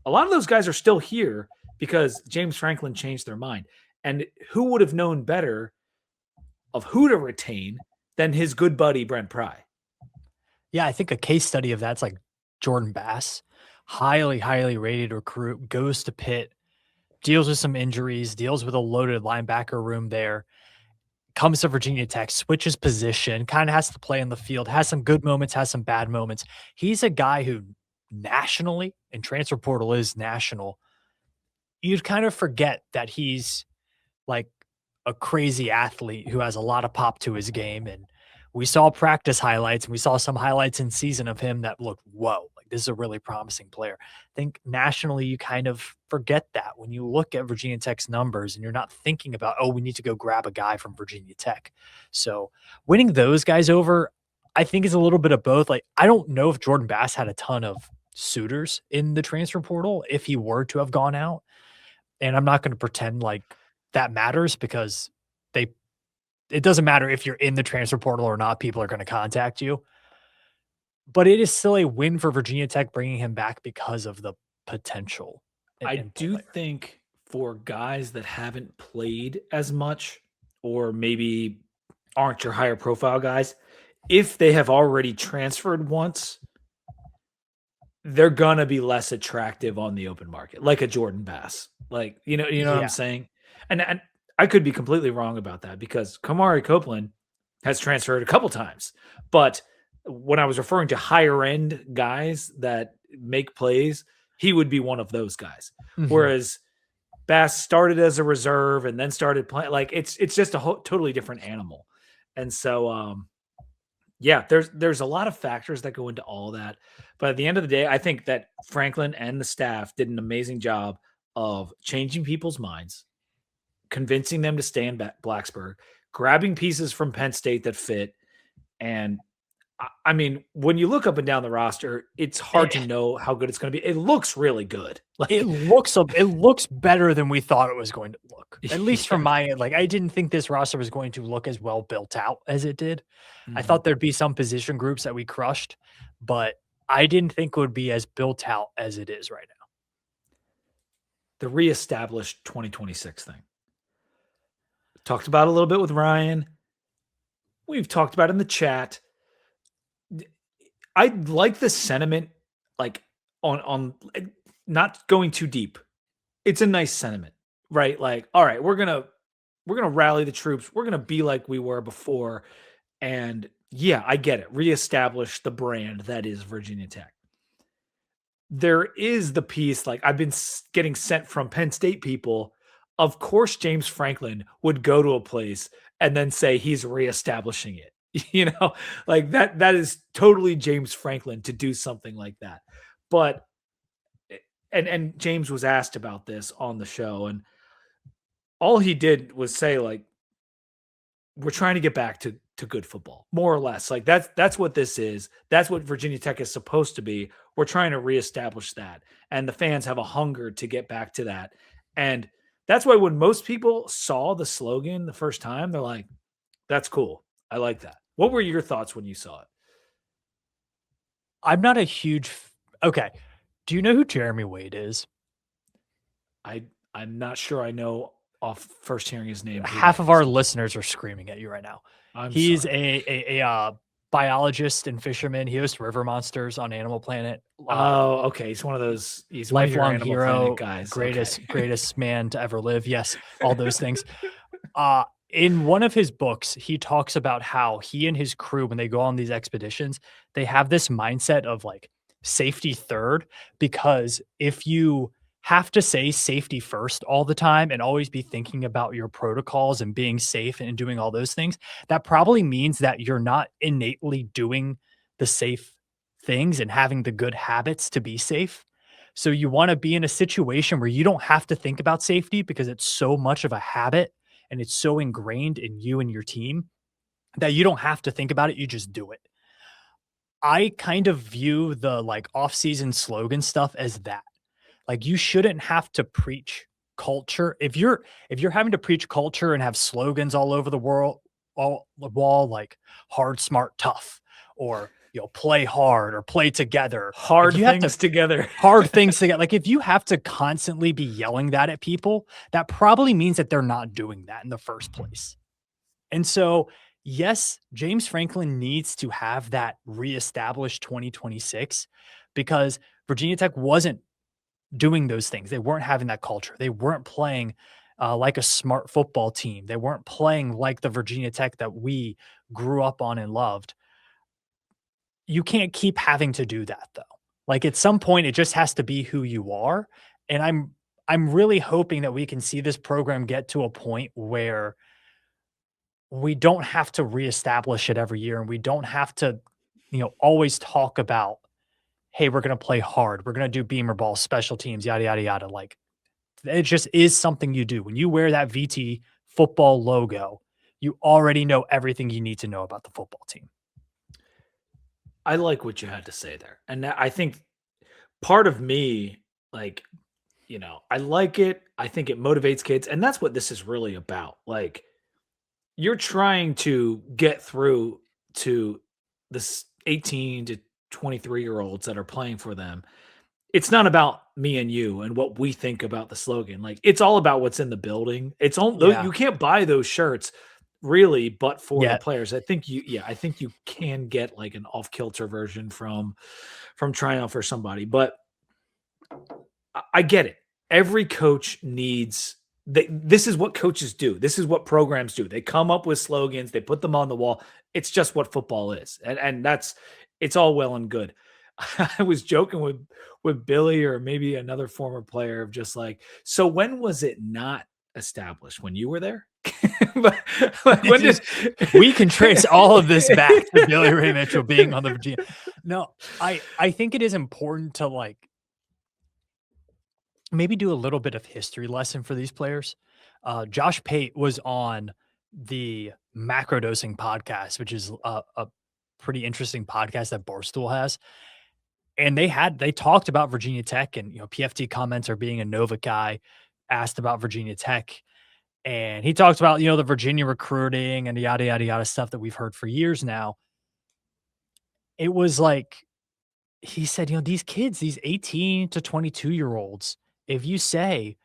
a lot of those guys are still here because James Franklin changed their mind. And who would have known better of who to retain than his good buddy, Brent Pry? Yeah, I think a case study of that's like Jordan Bass, highly, highly rated recruit, goes to Pitt, deals with some injuries, deals with a loaded linebacker room there, comes to Virginia Tech, switches position, kind of has to play in the field, has some good moments, has some bad moments. He's a guy who nationally, and transfer portal is national, you'd kind of forget that he's like a crazy athlete who has a lot of pop to his game. And we saw practice highlights and we saw some highlights in season of him that looked, whoa, like this is a really promising player. I think nationally, you kind of forget that when you look at Virginia Tech's numbers and you're not thinking about, oh, we need to go grab a guy from Virginia Tech. So winning those guys over, I think, is a little bit of both. Like, I don't know if Jordan Bass had a ton of suitors in the transfer portal if he were to have gone out. And I'm not going to pretend like that matters, because it doesn't matter if you're in the transfer portal or not. People are going to contact you. but it is still a win for Virginia Tech bringing him back because of the potential. I do think for guys that haven't played as much or maybe aren't your higher profile guys, if they have already transferred once, they're gonna be less attractive on the open market, like a Jordan Bass. Like, you know what I'm saying? And I could be completely wrong about that because Kamari Copeland has transferred a couple times. But when I was referring to higher end guys that make plays, he would be one of those guys. Whereas Bass started as a reserve and then started playing. Like it's just a totally different animal. And so, yeah, there's a lot of factors that go into all that. But at the end of the day, I think that Franklin and the staff did an amazing job of changing people's minds, convincing them to stay in Blacksburg, grabbing pieces from Penn State that fit. And I mean, when you look up and down the roster, it's hard to know how good it's going to be. It looks really good. Like it looks better than we thought it was going to look. At least from my end, like I didn't think this roster was going to look as well built out as it did. I thought there'd be some position groups that we crushed, but I didn't think it would be as built out as it is right now. The reestablished 2026 thing. Talked about a little bit with Ryan. We've talked about it in the chat. I like the sentiment, like on not going too deep. It's a nice sentiment, right? Like, all right, we're gonna rally the troops. We're gonna be like we were before, and yeah, I get it. Reestablish the brand that is Virginia Tech. There is the piece, like I've been getting sent from Penn State people. Of course, James Franklin would go to a place and then say he's reestablishing it. You know, like that is totally James Franklin to do something like that. But and James was asked about this on the show, and all he did was say, like, we're trying to get back to good football, more or less. Like that's what this is. That's what Virginia Tech is supposed to be. We're trying to reestablish that. And the fans have a hunger to get back to that. And that's why when most people saw the slogan the first time, they're like, that's cool. I like that. What were your thoughts when you saw it? I'm not a huge okay. Do you know who Jeremy Wade is? I'm not sure I know off first hearing his name. Half of our listeners are screaming at you right now. He's a biologist and fisherman. He hosts River Monsters on Animal Planet. Oh, okay. He's one of those. He's lifelong one hero, guys. Greatest man to ever live. Yes, all those things. In one of his books, he talks about how he and his crew, when they go on these expeditions, they have this mindset of like safety third, because if you have to say safety first all the time and always be thinking about your protocols and being safe and doing all those things, that probably means that you're not innately doing the safe things and having the good habits to be safe. So you want to be in a situation where you don't have to think about safety because it's so much of a habit and it's so ingrained in you and your team that you don't have to think about it. You just do it. I kind of view the like off-season slogan stuff as that. Like you shouldn't have to preach culture. If you're having to preach culture and have slogans all over the world, all the wall, like hard, smart, tough, or play hard or play together. Hard things together. Like if you have to constantly be yelling that at people, that probably means that they're not doing that in the first place. And so, yes, James Franklin needs to have that reestablished 2026 because Virginia Tech wasn't doing those things. They weren't having that culture. They weren't playing like a smart football team. They weren't playing like the Virginia Tech that we grew up on and loved. You can't keep having to do that though. Like at some point, it just has to be who you are. And I'm really hoping that we can see this program get to a point where we don't have to reestablish it every year, and we don't have to, always talk about, hey, we're going to play hard. We're going to do beamer ball, special teams, yada, yada, yada. Like it just is something you do. When you wear that VT football logo, you already know everything you need to know about the football team. I like what you had to say there. And I think part of me, like, I like it. I think it motivates kids. And that's what this is really about. Like, you're trying to get through to this 18 to 23-year-olds that are playing for them, it's not about me and you and what we think about the slogan. Like, it's all about what's in the building. It's all Yeah. you can't buy those shirts really, but for the Yeah. players. I think you can get like an off-kilter version from Triumph or somebody, but I get it. Every coach needs this is what coaches do. This is what programs do. They come up with slogans, they put them on the wall. It's just what football is. And that's it's all well and good. I was joking with Billy or maybe another former player of just like, so when was it not established? When you were there? But, like, when did we can trace all of this back to Billy Ray Mitchell being on the Virginia. No, I think it is important to like maybe do a little bit of history lesson for these players. Josh Pate was on the Macrodosing podcast, which is a pretty interesting podcast that Barstool has. And they talked about Virginia Tech, and PFT commenter being a Nova guy asked about Virginia Tech. And he talked about, the Virginia recruiting and yada, yada, yada stuff that we've heard for years now. It was like, he said, these kids, these 18 to 22-year-olds, if you say,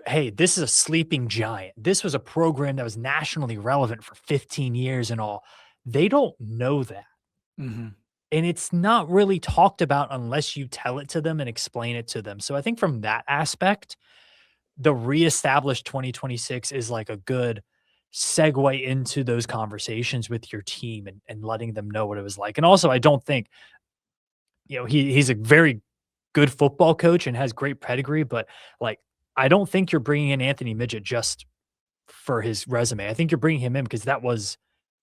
hey, this is a sleeping giant, this was a program that was nationally relevant for 15 years and all, they don't know that. Mm-hmm. And it's not really talked about unless you tell it to them and explain it to them. So I think from that aspect, the Reestablished 2026 is like a good segue into those conversations with your team and letting them know what it was like. And also, I don't think, he's a very good football coach and has great pedigree, but like, I don't think you're bringing in Anthony Midget just for his resume. I think you're bringing him in because that was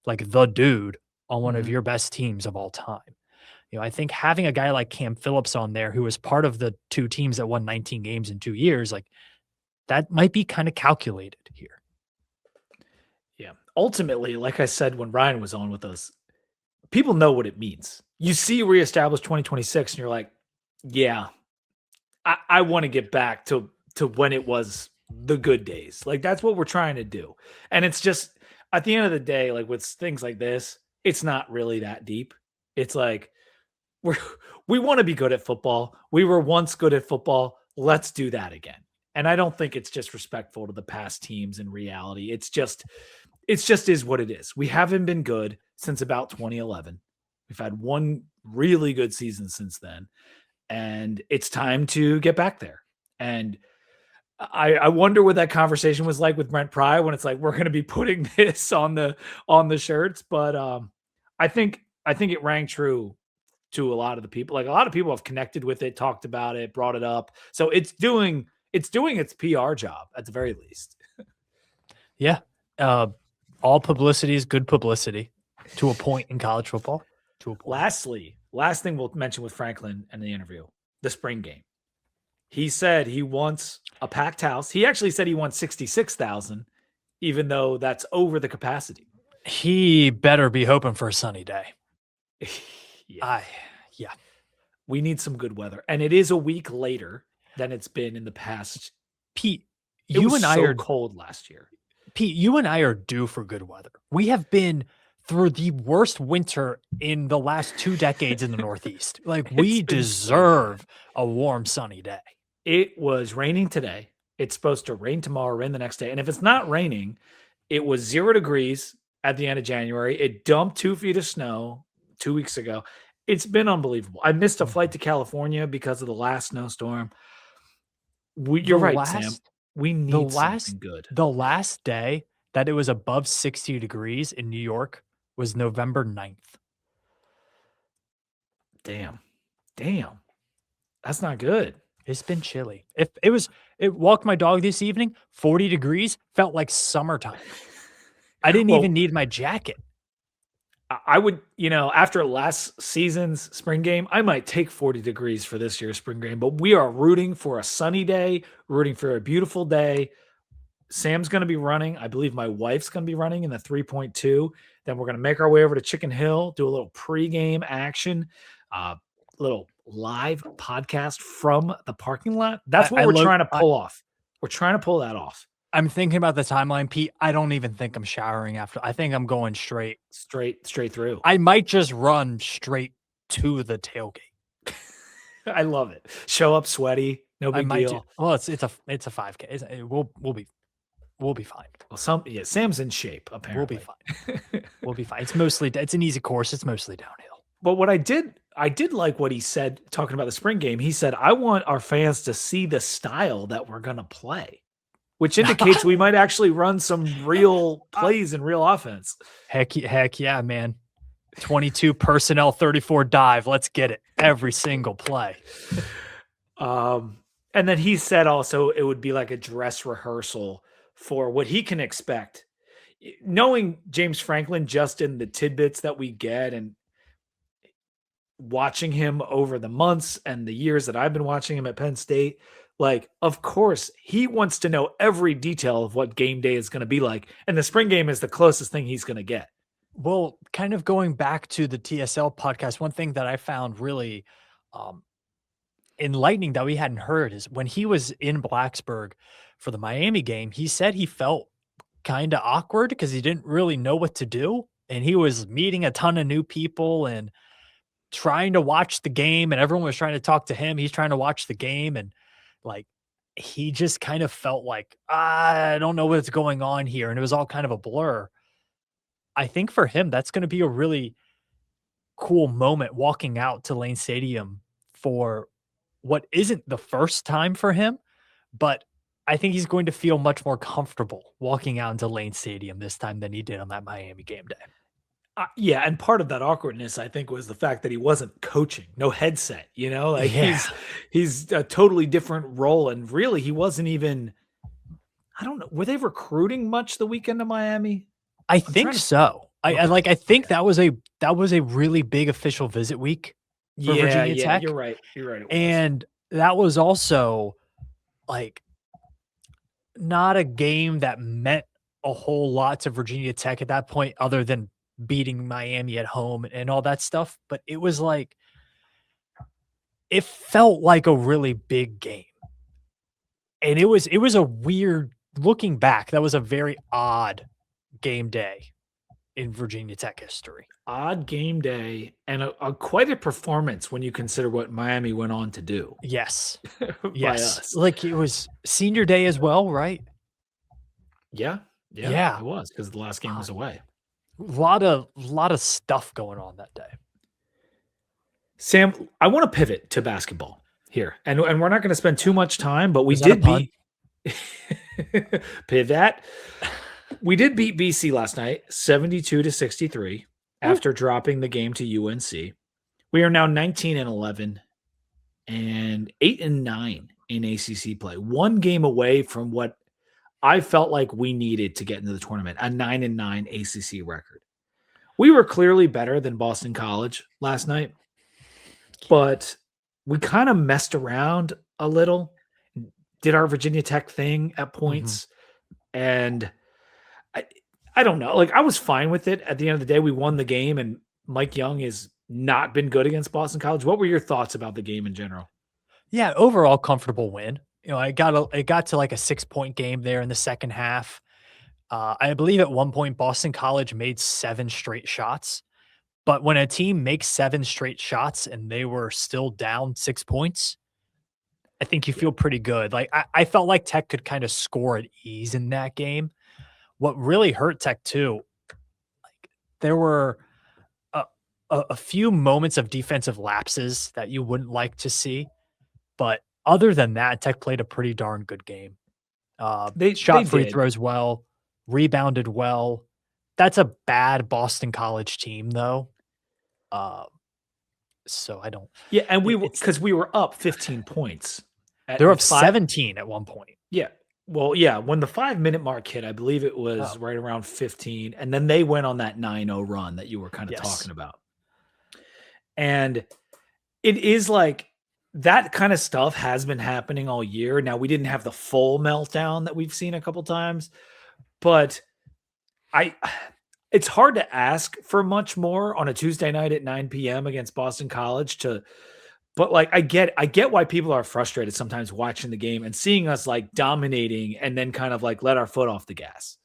like the dude on one of your best teams of all time. I think having a guy like Cam Phillips on there, who was part of the two teams that won 19 games in 2 years, like that might be kind of calculated here. Yeah. Ultimately, like I said, when Ryan was on with us, people know what it means. You see Reestablished 2026 and you're like, yeah, I want to get back to when it was the good days. Like that's what we're trying to do. And it's just at the end of the day, like with things like this, it's not really that deep. It's like, we want to be good at football. We were once good at football. Let's do that again. And I don't think it's just respectful to the past teams in reality. It's just is what it is. We haven't been good since about 2011. We've had one really good season since then. And it's time to get back there. And I wonder what that conversation was like with Brent Pry when it's like, we're going to be putting this on the shirts. But I think it rang true to a lot of the people. Like a lot of people have connected with it, talked about it, brought it up. So it's doing its PR job at the very least. Yeah. All publicity is good publicity to a point in college football. To a point. Last thing we'll mention with Franklin in the interview, the spring game. He said he wants a packed house. He actually said he wants 66,000, even though that's over the capacity. He better be hoping for a sunny day. Yeah. We need some good weather. And it is a week later than it's been in the past. Pete, you and I are cold last year. Pete, you and I are due for good weather. We have been through the worst winter in the last 2 decades in the Northeast. Like we deserve a warm, sunny day. It was raining today. It's supposed to rain tomorrow, rain the next day. And if it's not raining, it was 0 degrees at the end of January. It dumped 2 feet of snow 2 weeks ago. It's been unbelievable. I missed a flight to California because of the last snowstorm. You're right, Sam. We need something good. The last day that it was above 60 degrees in New York was November 9th. Damn. That's not good. It's been chilly. It walked my dog this evening, 40 degrees, felt like summertime. I didn't even need my jacket. I would, after last season's spring game, I might take 40 degrees for this year's spring game, but we are rooting for a sunny day, rooting for a beautiful day. Sam's going to be running. I believe my wife's going to be running in the 3.2. Then we're going to make our way over to Chicken Hill, do a little pregame action, little live podcast from the parking lot. That's what we're trying to pull off. We're trying to pull that off. I'm thinking about the timeline, Pete. I don't even think I'm showering after. I think I'm going straight through. I might just run straight to the tailgate. I love it. Show up sweaty, no I big might deal. well, it's a 5K. We'll be fine. Well, Sam's in shape We'll apparently. be fine. We'll be fine. It's an easy course. It's mostly downhill. But what I did like what he said talking about the spring game. He said, "I want our fans to see the style that we're going to play," which indicates we might actually run some real plays and real offense. Heck yeah, man. 22 personnel, 34 dive. Let's get it. Every single play. And then he said also it would be like a dress rehearsal for what he can expect. Knowing James Franklin just in the tidbits that we get and watching him over the months and the years that I've been watching him at Penn State, like, of course, he wants to know every detail of what game day is going to be like. And the spring game is the closest thing he's going to get. Well, kind of going back to the TSL podcast, one thing that I found really enlightening that we hadn't heard is when he was in Blacksburg for the Miami game, he said he felt kind of awkward because he didn't really know what to do. And he was meeting a ton of new people and trying to watch the game, and everyone was trying to talk to him. He's trying to watch the game. And like, he just kind of felt like, I don't know what's going on here. And it was all kind of a blur. I think for him, that's going to be a really cool moment walking out to Lane Stadium for what isn't the first time for him, but I think he's going to feel much more comfortable walking out into Lane Stadium this time than he did on that Miami game day. Yeah, and part of that awkwardness, I think, was the fact that he wasn't coaching, no headset, like he's a totally different role. And really, he wasn't even, I don't know, were they recruiting much the weekend of Miami? I think so. I think that was a really big official visit week for Virginia Tech. You're right. And that was also like not a game that meant a whole lot to Virginia Tech at that point, other than beating Miami at home and all that stuff. But it was like, it felt like a really big game. And it was a weird, looking back, that was a very odd game day in Virginia Tech history. Odd game day and a quite a performance when you consider what Miami went on to do. Yes. Yes. Us. Like, it was senior day as well, right? Yeah. It was, because the last game was away. A lot of stuff going on that day. Sam, I want to pivot to basketball here. And we're not going to spend too much time, but we did beat pivot. We did beat BC last night, 72-63, after dropping the game to UNC. We are now 19-11 and 8-9 in ACC play. One game away from what I felt like we needed to get into the tournament, a 9-9 ACC record. We were clearly better than Boston College last night, but we kind of messed around a little, did our Virginia Tech thing at points, and I don't know. Like, I was fine with it. At the end of the day, we won the game, and Mike Young has not been good against Boston College. What were your thoughts about the game in general? Yeah, overall comfortable win. It got to like a 6-point game there in the second half. I believe at one point Boston College made 7 straight shots, but when a team makes 7 straight shots and they were still down 6 points, I think you feel pretty good. Like, I felt like Tech could kind of score at ease in that game. What really hurt Tech too, like, there were a few moments of defensive lapses that you wouldn't like to see, but other than that, Tech played a pretty darn good game. They shot free throws well, rebounded well. That's a bad Boston College team, though. So I don't. Yeah, and because we were up 15 points. They're up 17 at one point. Yeah. Well, yeah, when the 5-minute mark hit, I believe it was right around 15, and then they went on that 9-0 run that you were kind of talking about. And it is like that kind of stuff has been happening all year. Now, we didn't have the full meltdown that we've seen a couple times, but it's hard to ask for much more on a Tuesday night at 9 p.m. against Boston College but like, I get why people are frustrated sometimes watching the game and seeing us like dominating and then kind of like let our foot off the gas.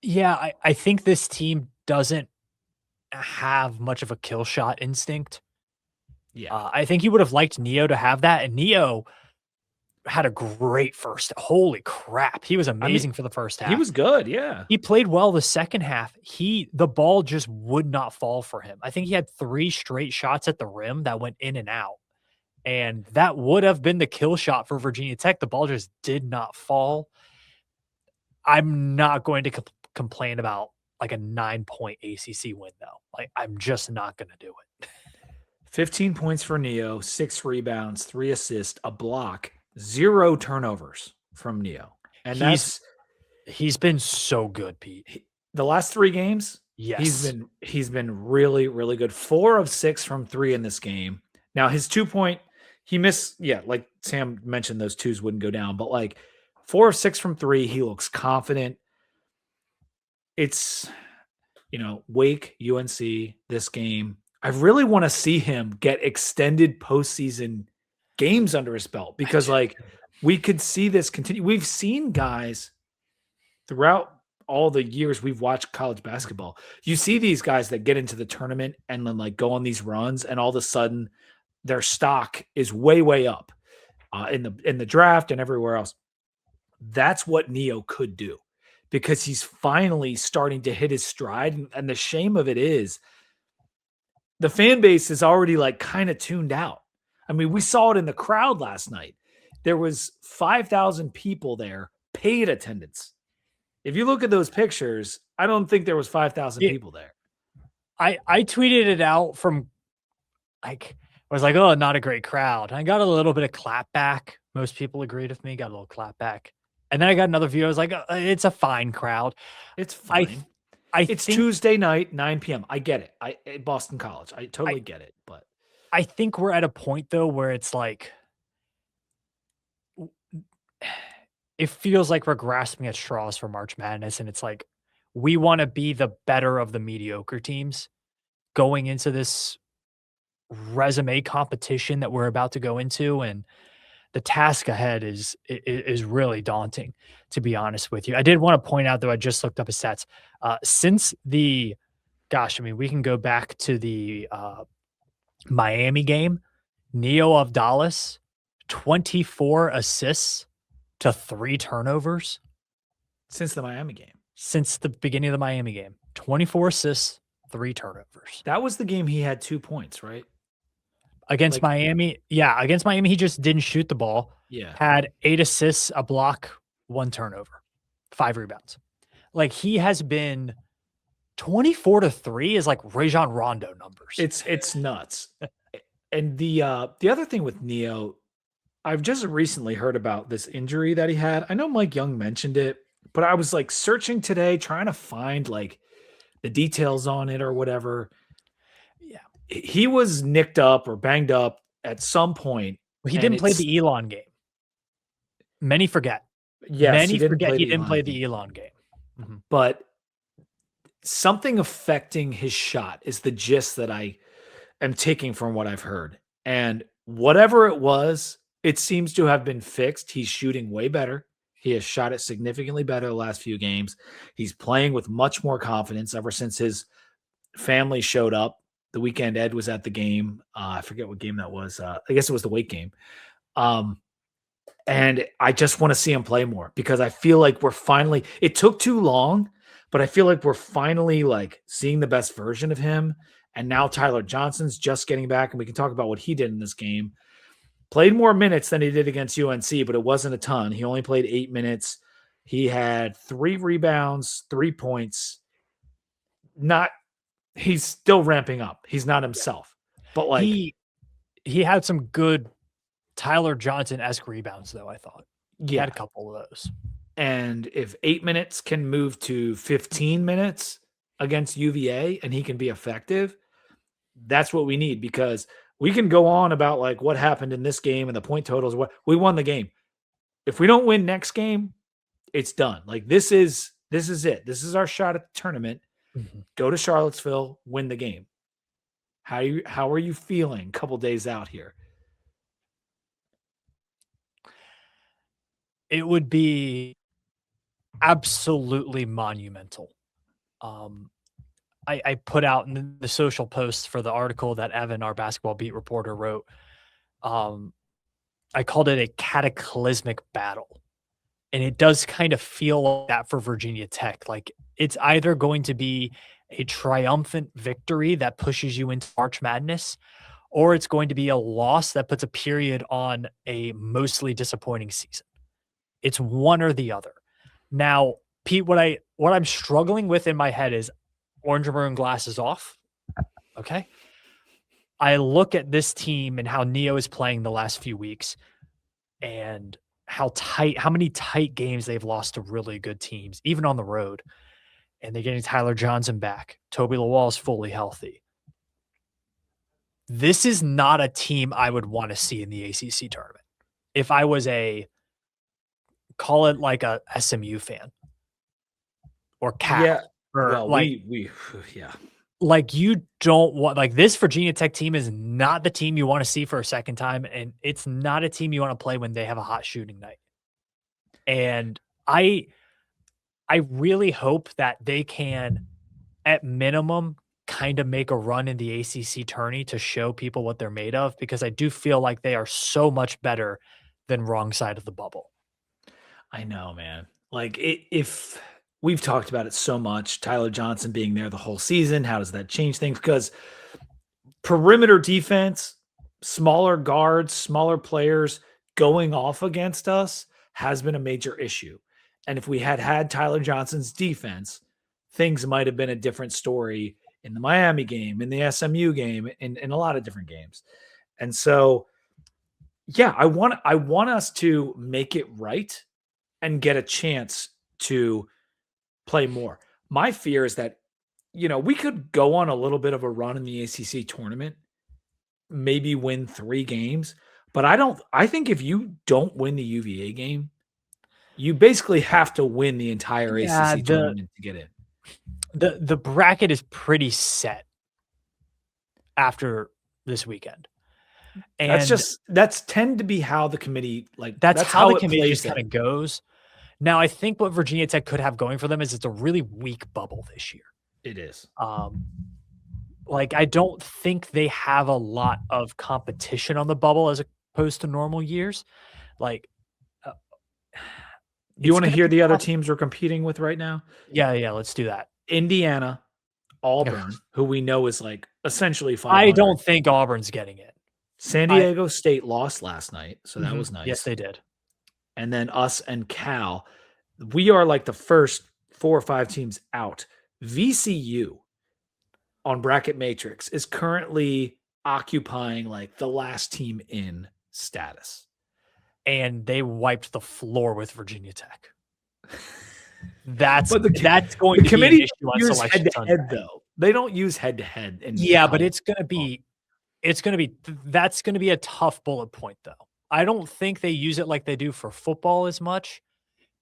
Yeah, I think this team doesn't have much of a kill shot instinct. Yeah. I think he would have liked Neo to have that, and Neo had a great first. Holy crap, he was amazing for the first half. He was good, yeah. He played well the second half. The ball just would not fall for him. I think he had 3 straight shots at the rim that went in and out. And that would have been the kill shot for Virginia Tech. The ball just did not fall. I'm not going to complain about like a 9-point ACC win, though. Like, I'm just not going to do it. 15 points for Neo, 6 rebounds, 3 assists, a block, 0 turnovers from Neo. And he's been so good, Pete. The last 3 games, yes, he's been really, really good. 4 of 6 from 3 in this game. Now his 2-point, he missed, like Sam mentioned, those 2s wouldn't go down, but like 4 of 6 from 3, he looks confident. It's, Wake, UNC, this game. I really want to see him get extended postseason games under his belt because like we could see this continue. We've seen guys throughout all the years we've watched college basketball. You see these guys that get into the tournament and then like go on these runs and all of a sudden their stock is way, way up in the draft and everywhere else. That's what Neo could do because he's finally starting to hit his stride. And the shame of it is the fan base is already like kind of tuned out. I mean, we saw it in the crowd last night. There was 5,000 people there, paid attendance. If you look at those pictures, I don't think there was 5,000 people there. I tweeted it out from like, I was like, oh, not a great crowd. I got a little bit of clap back. Most people agreed with me, got a little clap back. And then I got another view. I was like, it's a fine crowd. It's fine. It's Tuesday night, 9 p.m. I get it. At Boston College. I totally get it. But I think we're at a point though where it's like it feels like we're grasping at straws for March Madness, and it's like we want to be the better of the mediocre teams going into this resume competition that we're about to go into, and the task ahead is really daunting, to be honest with you. I did want to point out, though, I just looked up his stats. Since we can go back to the Miami game. Neo of Dallas, 24 assists to 3 turnovers. Since the Miami game. Since the beginning of the Miami game. 24 assists, 3 turnovers. That was the game he had 2 points, right? Against Miami. Yeah, against Miami, he just didn't shoot the ball. Yeah. Had 8 assists, a block, 1 turnover, 5 rebounds. Like, he has been 24 to 3 is like Rajon Rondo numbers. It's nuts. And the other thing with Neo, I've just recently heard about this injury that he had. I know Mike Young mentioned it, but I was like searching today, trying to find like the details on it or whatever. Yeah. He was nicked up or banged up at some point. He didn't play the Elon game. Many forget. Yes, Many forget he didn't play the Elon game. Mm-hmm. But something affecting his shot is the gist that I am taking from what I've heard. And whatever it was, it seems to have been fixed. He's shooting way better. He has shot it significantly better the last few games. He's playing with much more confidence ever since his family showed up. The weekend Ed was at the game. I forget what game that was. I guess it was the Wake game. And I just want to see him play more because I feel like we're finally, it took too long, but I feel like we're finally like seeing the best version of him. And now Tyler Johnson's just getting back, and we can talk about what he did in this game. Played more minutes than he did against UNC, but it wasn't a ton. He only played 8 minutes. He had 3 rebounds, 3 points. He's still ramping up. He's not himself, but like he had some good Tyler Johnson-esque rebounds, though. I thought he had a couple of those. And if 8 minutes can move to 15 minutes against UVA, and he can be effective, that's what we need, because we can go on about like what happened in this game and the point totals. What we won the game. If we don't win next game, it's done. Like this is it. This is our shot at the tournament. Mm-hmm. Go to Charlottesville, win the game. How are you feeling a couple days out here? It would be absolutely monumental. I put out in the social posts for the article that Evan, our basketball beat reporter, wrote. I called it a cataclysmic battle. And it does kind of feel like that for Virginia Tech. Like it's either going to be a triumphant victory that pushes you into March Madness, or it's going to be a loss that puts a period on a mostly disappointing season. It's one or the other. Now, Pete, what I'm struggling with in my head is orange and maroon glasses off. Okay. I look at this team and how Neo is playing the last few weeks and how many tight games they've lost to really good teams, even on the road. And they're getting Tyler Johnson back. Toby Lawal's fully healthy. This is not a team I would want to see in the ACC tournament. If I was call it like a SMU fan or Cal. Yeah. Or Well, like, yeah. Like you don't want, like this Virginia Tech team is not the team you want to see for a second time. And it's not a team you want to play when they have a hot shooting night. And I really hope that they can, at minimum, kind of make a run in the ACC tourney to show people what they're made of, because I do feel like they are so much better than wrong side of the bubble. I know, man. Like if we've talked about it so much, Tyler Johnson being there the whole season, how does that change things? Because perimeter defense, smaller guards, smaller players going off against us has been a major issue. And if we had Tyler Johnson's defense, things might have been a different story in the Miami game, in the SMU game, in a lot of different games. And so, yeah, I want us to make it right and get a chance to play more. My fear is that, we could go on a little bit of a run in the ACC tournament, maybe win 3 games, but I think if you don't win the UVA game, you basically have to win the entire ACC tournament to get in. The bracket is pretty set after this weekend. And that's tend to be how the committee, that's how the committee just kind of goes. Now, I think what Virginia Tech could have going for them is it's a really weak bubble this year. It is. I don't think they have a lot of competition on the bubble as opposed to normal years. You want to hear the other teams we're competing with right now? Yeah, let's do that. Indiana, Auburn, who we know is essentially 500. I don't think Auburn's getting it. San Diego State lost last night, so that was nice. Yes, they did. And then us and Cal, we are like the first 4 or 5 teams out. VCU on Bracket Matrix is currently occupying the last team in status. And they wiped the floor with Virginia Tech. That's going to be an issue on Selection Sunday. Though. They don't use head-to-head. Yeah, but that's going to be a tough bullet point, though. I don't think they use it like they do for football as much,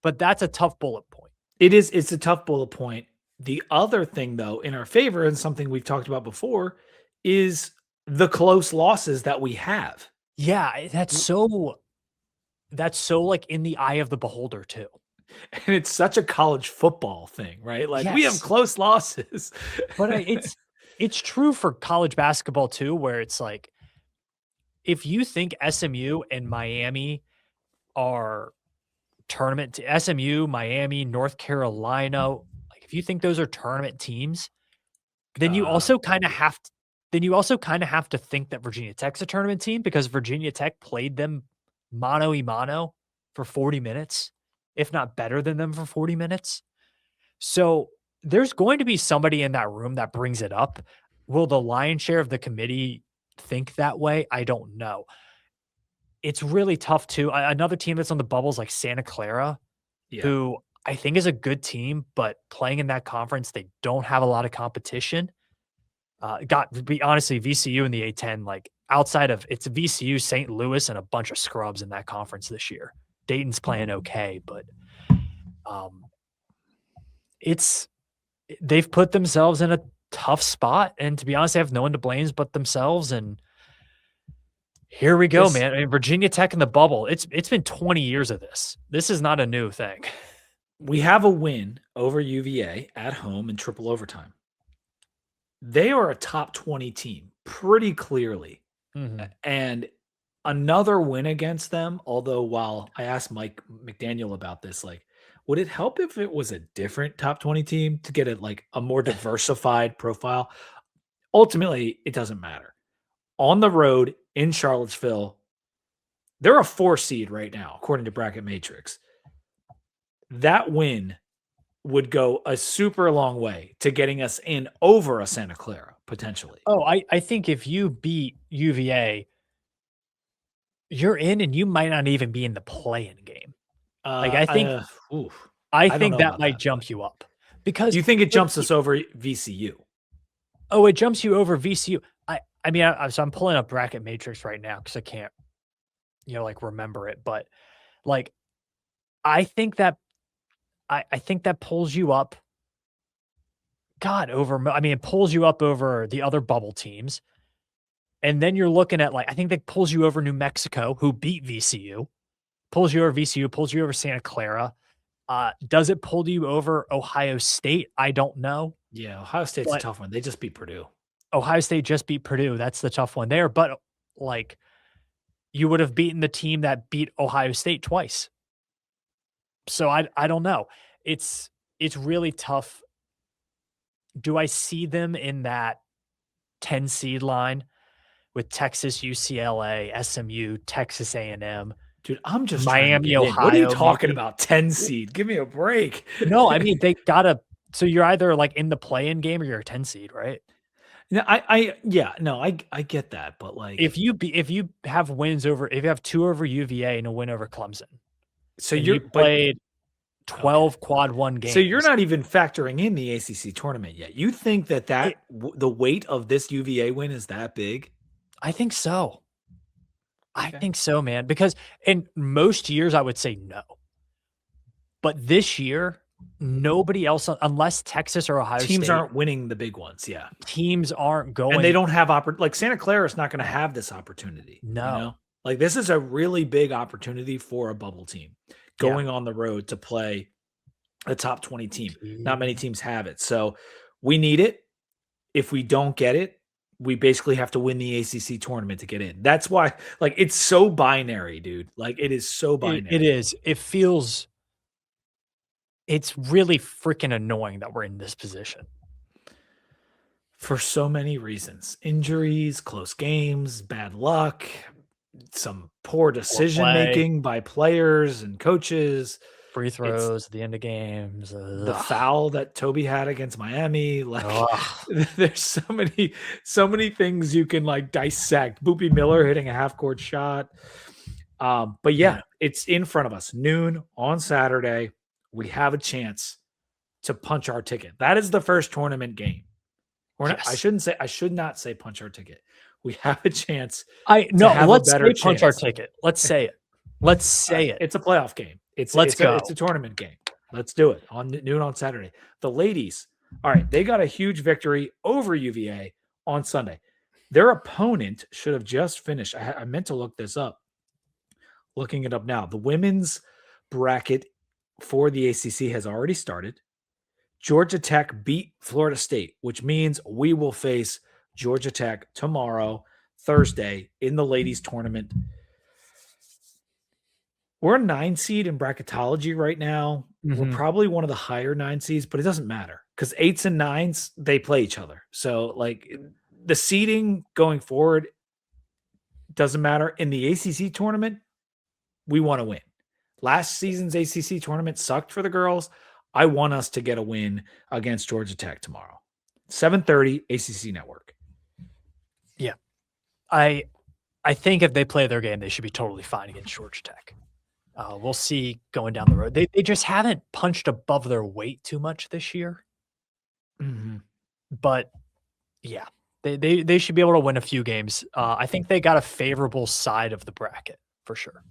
but that's a tough bullet point. It is. It's a tough bullet point. The other thing, though, in our favor, and something we've talked about before, is the close losses that we have. Yeah, that's so in the eye of the beholder too. And it's such a college football thing, right? We have close losses. But it's true for college basketball too, where it's if you think SMU and Miami are SMU, Miami, North Carolina, if you think those are tournament teams, then you also kind of have to think that Virginia Tech's a tournament team, because Virginia Tech played them mano a mano for 40 minutes, if not better than them for 40 minutes. So there's going to be somebody in that room that brings it up. Will the lion's share of the committee think that way? I don't know. It's really tough too. Another team that's on the bubble is like Santa Clara, who I think is a good team, but playing in that conference, they don't have a lot of competition. To be honestly, VCU in the A10, outside of it's VCU, St. Louis, and a bunch of scrubs in that conference this year. Dayton's playing okay, but they've put themselves in a tough spot, and to be honest, they have no one to blame but themselves. And here we go, man. I mean, Virginia Tech in the bubble. It's been 20 years of this. This is not a new thing. We have a win over UVA at home in triple overtime. they are a top 20 team pretty clearly. Mhm. And another win against them, although while I asked Mike McDaniel about this, like, would it help if it was a different top 20 team to get it like a more diversified profile? Ultimately, it doesn't matter. On the road in Charlottesville, they're a 4 seed right now, according to Bracket Matrix. That win would go a super long way to getting us in over a Santa Clara, potentially. Oh, I think if you beat UVA, you're in and you might not even be in the play-in game. Like, I think Oof. I I don't think know that about might that, jump you up because you think it let's jumps see us over VCU? oh, it jumps you over VCU. I mean, so I'm pulling up Bracket Matrix right now because I can't, like, remember it, but, like, I think that I think that pulls you up it pulls you up over the other bubble teams, and then you're looking at, like, I think that pulls you over New Mexico, who beat VCU, pulls you over VCU, pulls you over Santa Clara. Does it pull you over Ohio State? I don't know, Yeah, Ohio State's a but tough one. They just beat Purdue. Ohio State just beat Purdue. That's the tough one there, but, like, you would have beaten the team that beat Ohio State twice. So I don't know. It's really tough. Do I see them in that 10 seed line with Texas, UCLA, SMU, Texas A&M, Dude, I'm just trying to Miami, get in. What are you Ohio, talking maybe? about? 10 seed. Give me a break. No, I mean, they gotta so you're either, like, in the play-in game or you're a 10 seed, right? No, I get that, but like, If you have wins over if you have 2 over UVA and a win over Clemson, so and you're you played okay. 12 quad 1 So you're games, not even factoring in the ACC tournament yet. You think that it the weight of this UVA win is that big? I think so. I Okay. think so, man, because in most years, I would say no. But this year, nobody else unless Texas or Ohio Teams State, aren't winning the big ones, yeah. teams aren't And they going. don't have like Santa Clara is not going to have this opportunity, you No. know? Like this is a really big opportunity for a bubble team Yeah. going on the road to play a top 20 team. Not many Team. teams have it. So we need it. If we don't get it, we basically have to win the ACC tournament to get in. That's why, like, it's so binary, dude. Like, it is so It binary. is. It's really freaking annoying that we're in this position. For so many reasons: injuries, close games, bad luck, some poor Poor decision play, making by players and coaches. free It's throws at the end of games. the Ugh. foul that Toby had against Miami. Like, Ugh. there's so many things you can like dissect. Boopy Miller hitting a half court shot. But yeah, Yeah. it's in front of us. Noon on Saturday. We have a chance to punch our ticket. That is the first tournament game. I Yes. should not say punch our ticket. We have a chance to No, have a let's better say punch our chance. ticket. Let's say it. Let's say it. It's a playoff game. Let's go. It's a tournament game. Let's do it on noon on Saturday. The ladies, all right, they got a huge victory over UVA on Sunday. Their opponent should have just finished. I meant to look this up. Looking it up now. The women's bracket for the ACC has already started. Georgia Tech beat Florida State, which means we will face Georgia Tech tomorrow, Thursday, in the ladies' tournament. We're a 9 seed in bracketology right now. We're Mhm. probably one of the higher 9 seeds, but it doesn't matter because 8s and 9s, they play each other. So, like, the seeding going forward doesn't matter. In the ACC tournament, we want to win. Last season's ACC tournament sucked for the girls. I want us to get a win against Georgia Tech tomorrow. 7:30 ACC Network. Yeah. I think if they play their game, they should be totally fine against Georgia Tech. We'll see going down the road. They just haven't punched above their weight too much this year. Mm-hmm. But yeah, they should be able to win a few games. I think they got a favorable side of the bracket for sure.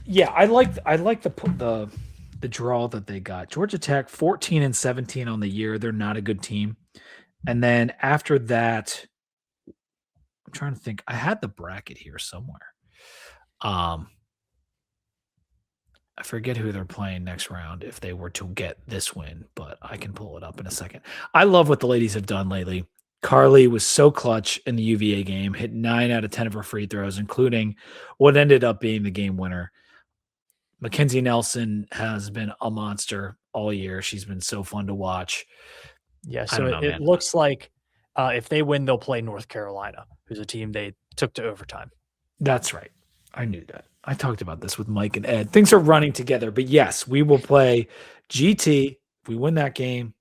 Yeah, I like the draw that they got. Georgia Tech 14 and 17 on the year. They're not a good team. And then after that, I'm trying to think. I had the bracket here somewhere. I forget who they're playing next round if they were to get this win, but I can pull it up in a second. I love what the ladies have done lately. Carly was so clutch in the UVA game, hit 9 out of 10 of her free throws, including what ended up being the game winner. Mackenzie Nelson has been a monster all year. She's been so fun to watch. Yeah, I so don't know, it man. looks like if they win, they'll play North Carolina, who's a team they took to overtime. That's right. I knew that. I talked about this with Mike and Ed. Things are running together, but yes, we will play GT. If we win that game,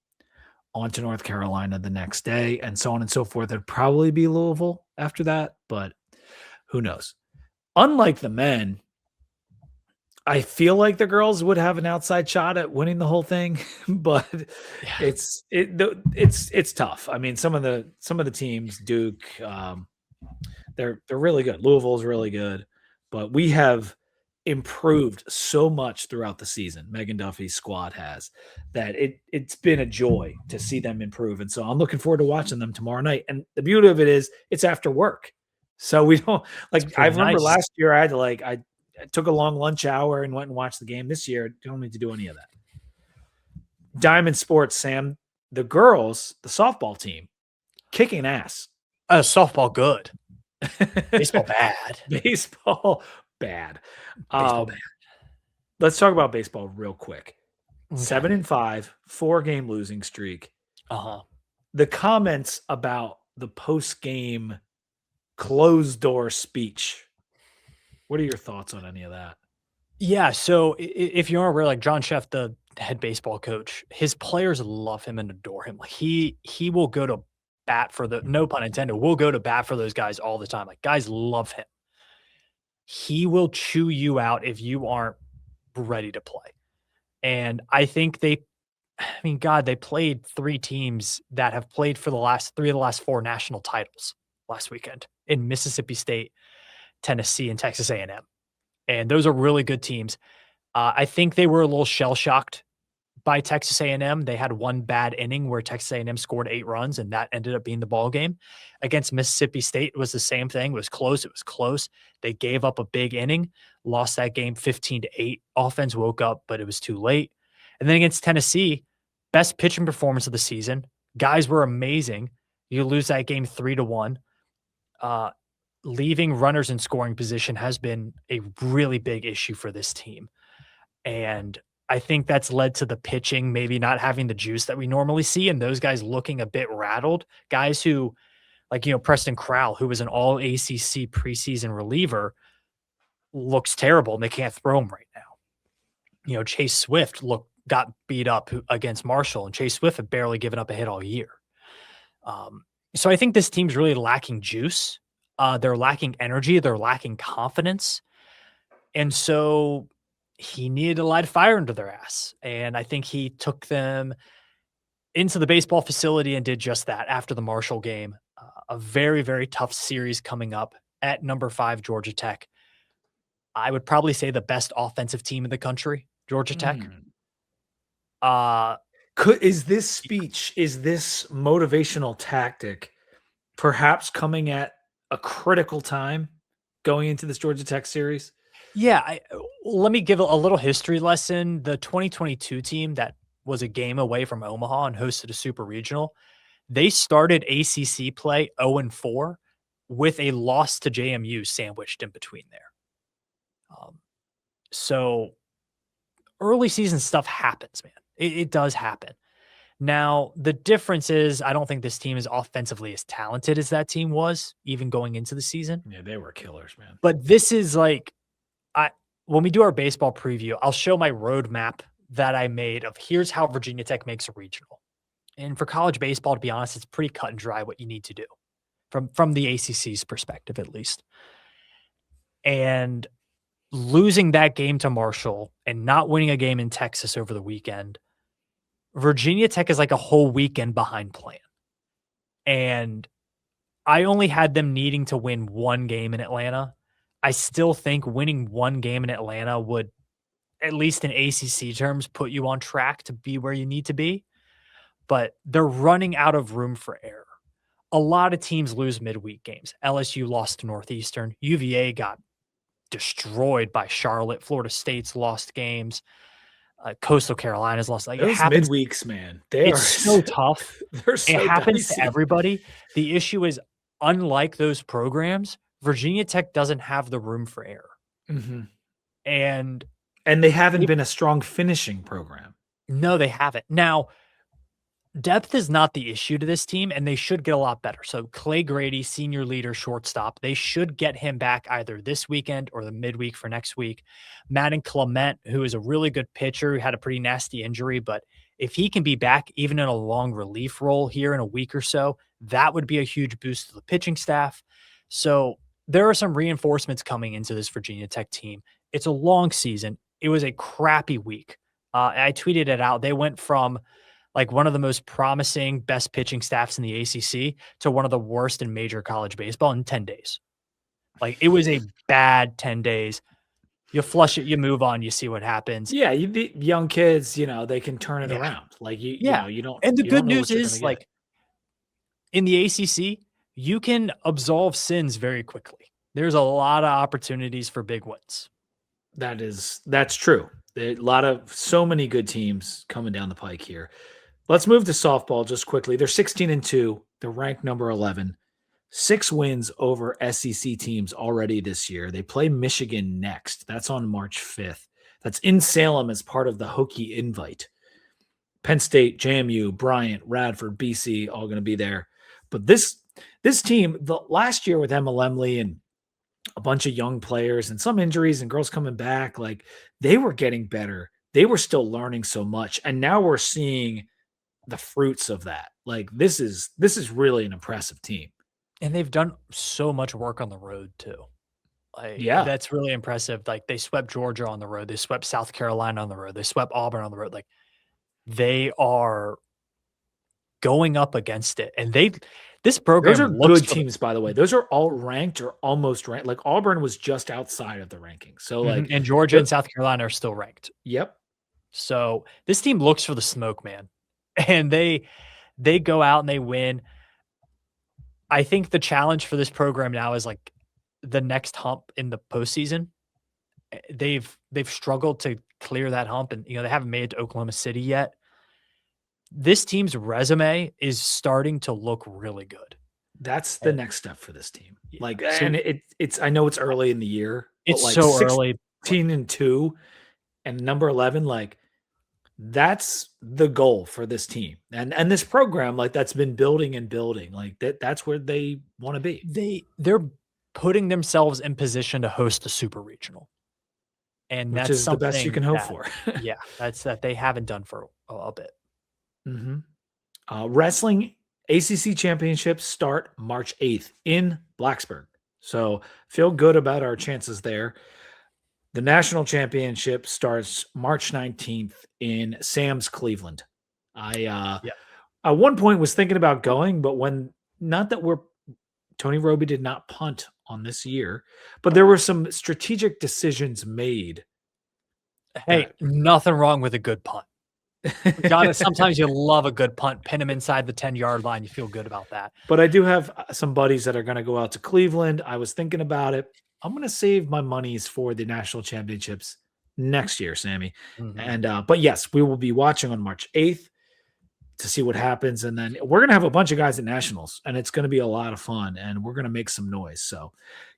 on to North Carolina the next day, and so on and so forth. It'd probably be Louisville after that, but who knows? Unlike the men, I feel like the girls would have an outside shot at winning the whole thing, but Yeah. it's tough. I mean, some of the teams, Duke, they're really good. Louisville's really good, but we have improved so much throughout the season. Megan Duffy's squad has that it's been a joy to see them improve, and so I'm looking forward to watching them tomorrow night. And the beauty of it is it's after work, so we don't like. I remember nice. last year I had to I took a long lunch hour and went and watched the game. This year, you don't need to do any of that. Diamond Sports, Sam, the girls, the softball team, kicking ass. Softball good. Baseball bad. Baseball bad. Baseball bad. Let's talk about baseball real quick. Okay. 7-5, 4-game losing streak. The comments about the post-game closed door speech. What are your thoughts on any of that? Yeah, so if you're aware, like John Sheff, the head baseball coach, his players love him and adore him. Like he will go to bat for no pun intended, will go to bat for those guys all the time. Like guys love him. He will chew you out if you aren't ready to play. And I think they played 3 teams that have played for the last 3 of the last 4 national titles last weekend in Mississippi State, Tennessee, and Texas A&M. And those are really good teams. I think they were a little shell-shocked by Texas A&M. They had one bad inning where Texas A&M scored 8 runs, and that ended up being the ball game. Against Mississippi State, it was the same thing. It was close. They gave up a big inning, lost that game 15-8. Offense woke up, but it was too late. And then against Tennessee, best pitching performance of the season. Guys were amazing. You lose that game 3-1. Leaving runners in scoring position has been a really big issue for this team. And I think that's led to the pitching maybe not having the juice that we normally see, and those guys looking a bit rattled. Guys who, like, Preston Crowell, who was an All-ACC preseason reliever, looks terrible, and they can't throw him right now. Chase Swift got beat up against Marshall, and Chase Swift had barely given up a hit all year. So I think this team's really lacking juice. They're lacking energy. They're lacking confidence. And so he needed to light a fire under their ass. And I think he took them into the baseball facility and did just that after the Marshall game. A very, very tough series coming up at number 5, Georgia Tech. I would probably say the best offensive team in the country, Georgia Tech. Is this motivational tactic perhaps coming at a critical time going into this Georgia Tech series? Yeah. Let me give a little history lesson. The 2022 team that was a game away from Omaha and hosted a super regional, they started ACC play 0-4 with a loss to JMU sandwiched in between there. So early season stuff happens, man. It does happen. Now, the difference is I don't think this team is offensively as talented as that team was, even going into the season. Yeah, they were killers, man. But this is like, when we do our baseball preview, I'll show my roadmap that I made of here's how Virginia Tech makes a regional. And for college baseball, to be honest, it's pretty cut and dry what you need to do from the ACC's perspective, at least. And losing that game to Marshall and not winning a game in Texas over the weekend, Virginia Tech is like a whole weekend behind plan. And I only had them needing to win one game in Atlanta. I still think winning one game in Atlanta would, at least in ACC terms, put you on track to be where you need to be. But they're running out of room for error. A lot of teams lose midweek games. LSU lost to Northeastern. UVA got destroyed by Charlotte. Florida State's lost games. Coastal Carolina's lost. Like, it Those happens. midweeks, man, they are It's so tough. They're so It happens dicey. to everybody. The issue is, unlike those programs, Virginia Tech doesn't have the room for error. Mhm. And they haven't been a strong finishing program. no, they haven't. Now, depth is not the issue to this team, and they should get a lot better. So Clay Grady, senior leader, shortstop, they should get him back either this weekend or the midweek for next week. Madden Clement, who is a really good pitcher, who had a pretty nasty injury, but if he can be back even in a long relief role here in a week or so, that would be a huge boost to the pitching staff. So there are some reinforcements coming into this Virginia Tech team. It's a long season. It was a crappy week. I tweeted it out. They went from like one of the most promising, best pitching staffs in the ACC to one of the worst in major college baseball in 10 days. Like, it was a bad 10 days. You flush it, you move on, you see what happens. Yeah, the young kids, they can turn it around. Like, you don't. And the you good don't know what news you're is, gonna get. like, in the ACC, you can absolve sins very quickly. There's a lot of opportunities for big wins. That's true. So many good teams coming down the pike here. Let's move to softball just quickly. They're 16-2. They're ranked number 11. 6 wins over SEC teams already this year. They play Michigan next. That's on March 5th. That's in Salem as part of the Hokie invite. Penn State, JMU, Bryant, Radford, BC, all going to be there. But this team, the last year with Emma Lemley and a bunch of young players and some injuries and girls coming back, like, they were getting better. They were still learning so much. And now we're seeing the fruits of that. Like, this is really an impressive team. And they've done so much work on the road too. Like, Yeah. that's really impressive. Like, they swept Georgia on the road. They swept South Carolina on the road. They swept Auburn on the road. Like, they are going up against it. And this program, those are good teams, by the way. Those are all ranked or almost ranked. Like, Auburn was just outside of the rankings. So like, and Georgia and South Carolina are still ranked. Yep. So this team looks for the smoke, man. And they go out and they win. I think the challenge for this program now is like the next hump in the postseason. They've struggled to clear that hump, and they haven't made it to Oklahoma City yet. This team's resume is starting to look really good. That's the next step for this team. Yeah. Like, and it's I know it's early in the year. It's like so early. 16-2 and number 11, like, that's the goal for this team and this program, like, that's been building and building. Like, that's where they want to be. They're putting themselves in position to host the super regional, and Which that's is the best you can hope for. Yeah, that's that they haven't done for a bit. Mm-hmm. Wrestling ACC championships start March 8th in Blacksburg, so feel good about our chances there. The national championship starts March 19th in Sam's Cleveland. I at one point was thinking about going, but Tony Roby did not punt on this year, but there were some strategic decisions made. Hey, nothing wrong with a good punt. Sometimes you love a good punt, pin him inside the 10-yard line. You feel good about that. But I do have some buddies that are going to go out to Cleveland. I was thinking about it. I'm going to save my monies for the national championships next year, Sammy. Mm-hmm. And but yes, we will be watching on March 8th to see what happens. And then we're going to have a bunch of guys at nationals, and it's going to be a lot of fun, and we're going to make some noise. So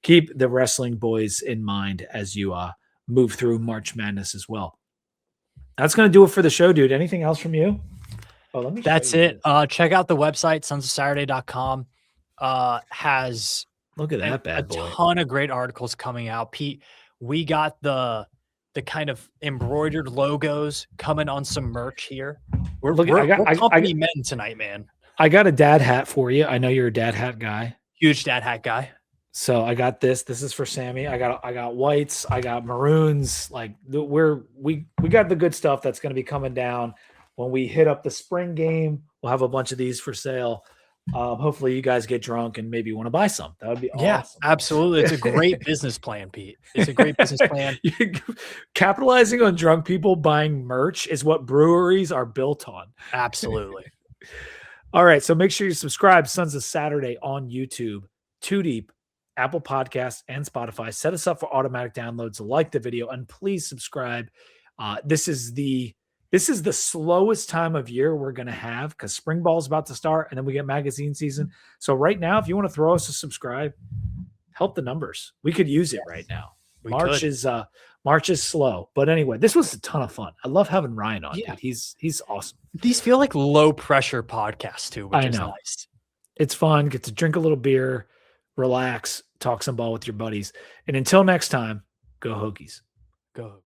keep the wrestling boys in mind as you move through March Madness as well. That's going to do it for the show, dude. Anything else from you? Oh, let me. That's it. Check out the website, sonsofsaturday.com. Has look at that bad a boy. Ton of great articles coming out. Pete, we got the kind of embroidered logos coming on some merch here. We're company men tonight, man. I got a dad hat for you. I know you're a dad hat guy. Huge dad hat guy. So I got this. This is for Sammy. I got whites. I got maroons. Like, we got the good stuff that's going to be coming down when we hit up the spring game. We'll have a bunch of these for sale. Hopefully you guys get drunk and maybe want to buy some. That would be awesome. Yeah, absolutely. It's a great business plan, Pete. It's a great business plan. Capitalizing on drunk people buying merch is what breweries are built on. Absolutely. All right. So make sure you subscribe. Sons of Saturday on YouTube, Too Deep, Apple Podcasts, and Spotify. Set us up for automatic downloads. Like the video and please subscribe. This is the slowest time of year we're going to have because spring ball is about to start and then we get magazine season. So right now, if you want to throw us a subscribe, help the numbers. We could use it right now. March is slow, but anyway, this was a ton of fun. I love having Ryan on. Dude. He's awesome. These feel like low pressure podcasts too, which is nice. It's fun. Get to drink a little beer, relax, talk some ball with your buddies, and until next time, go Hokies. Go.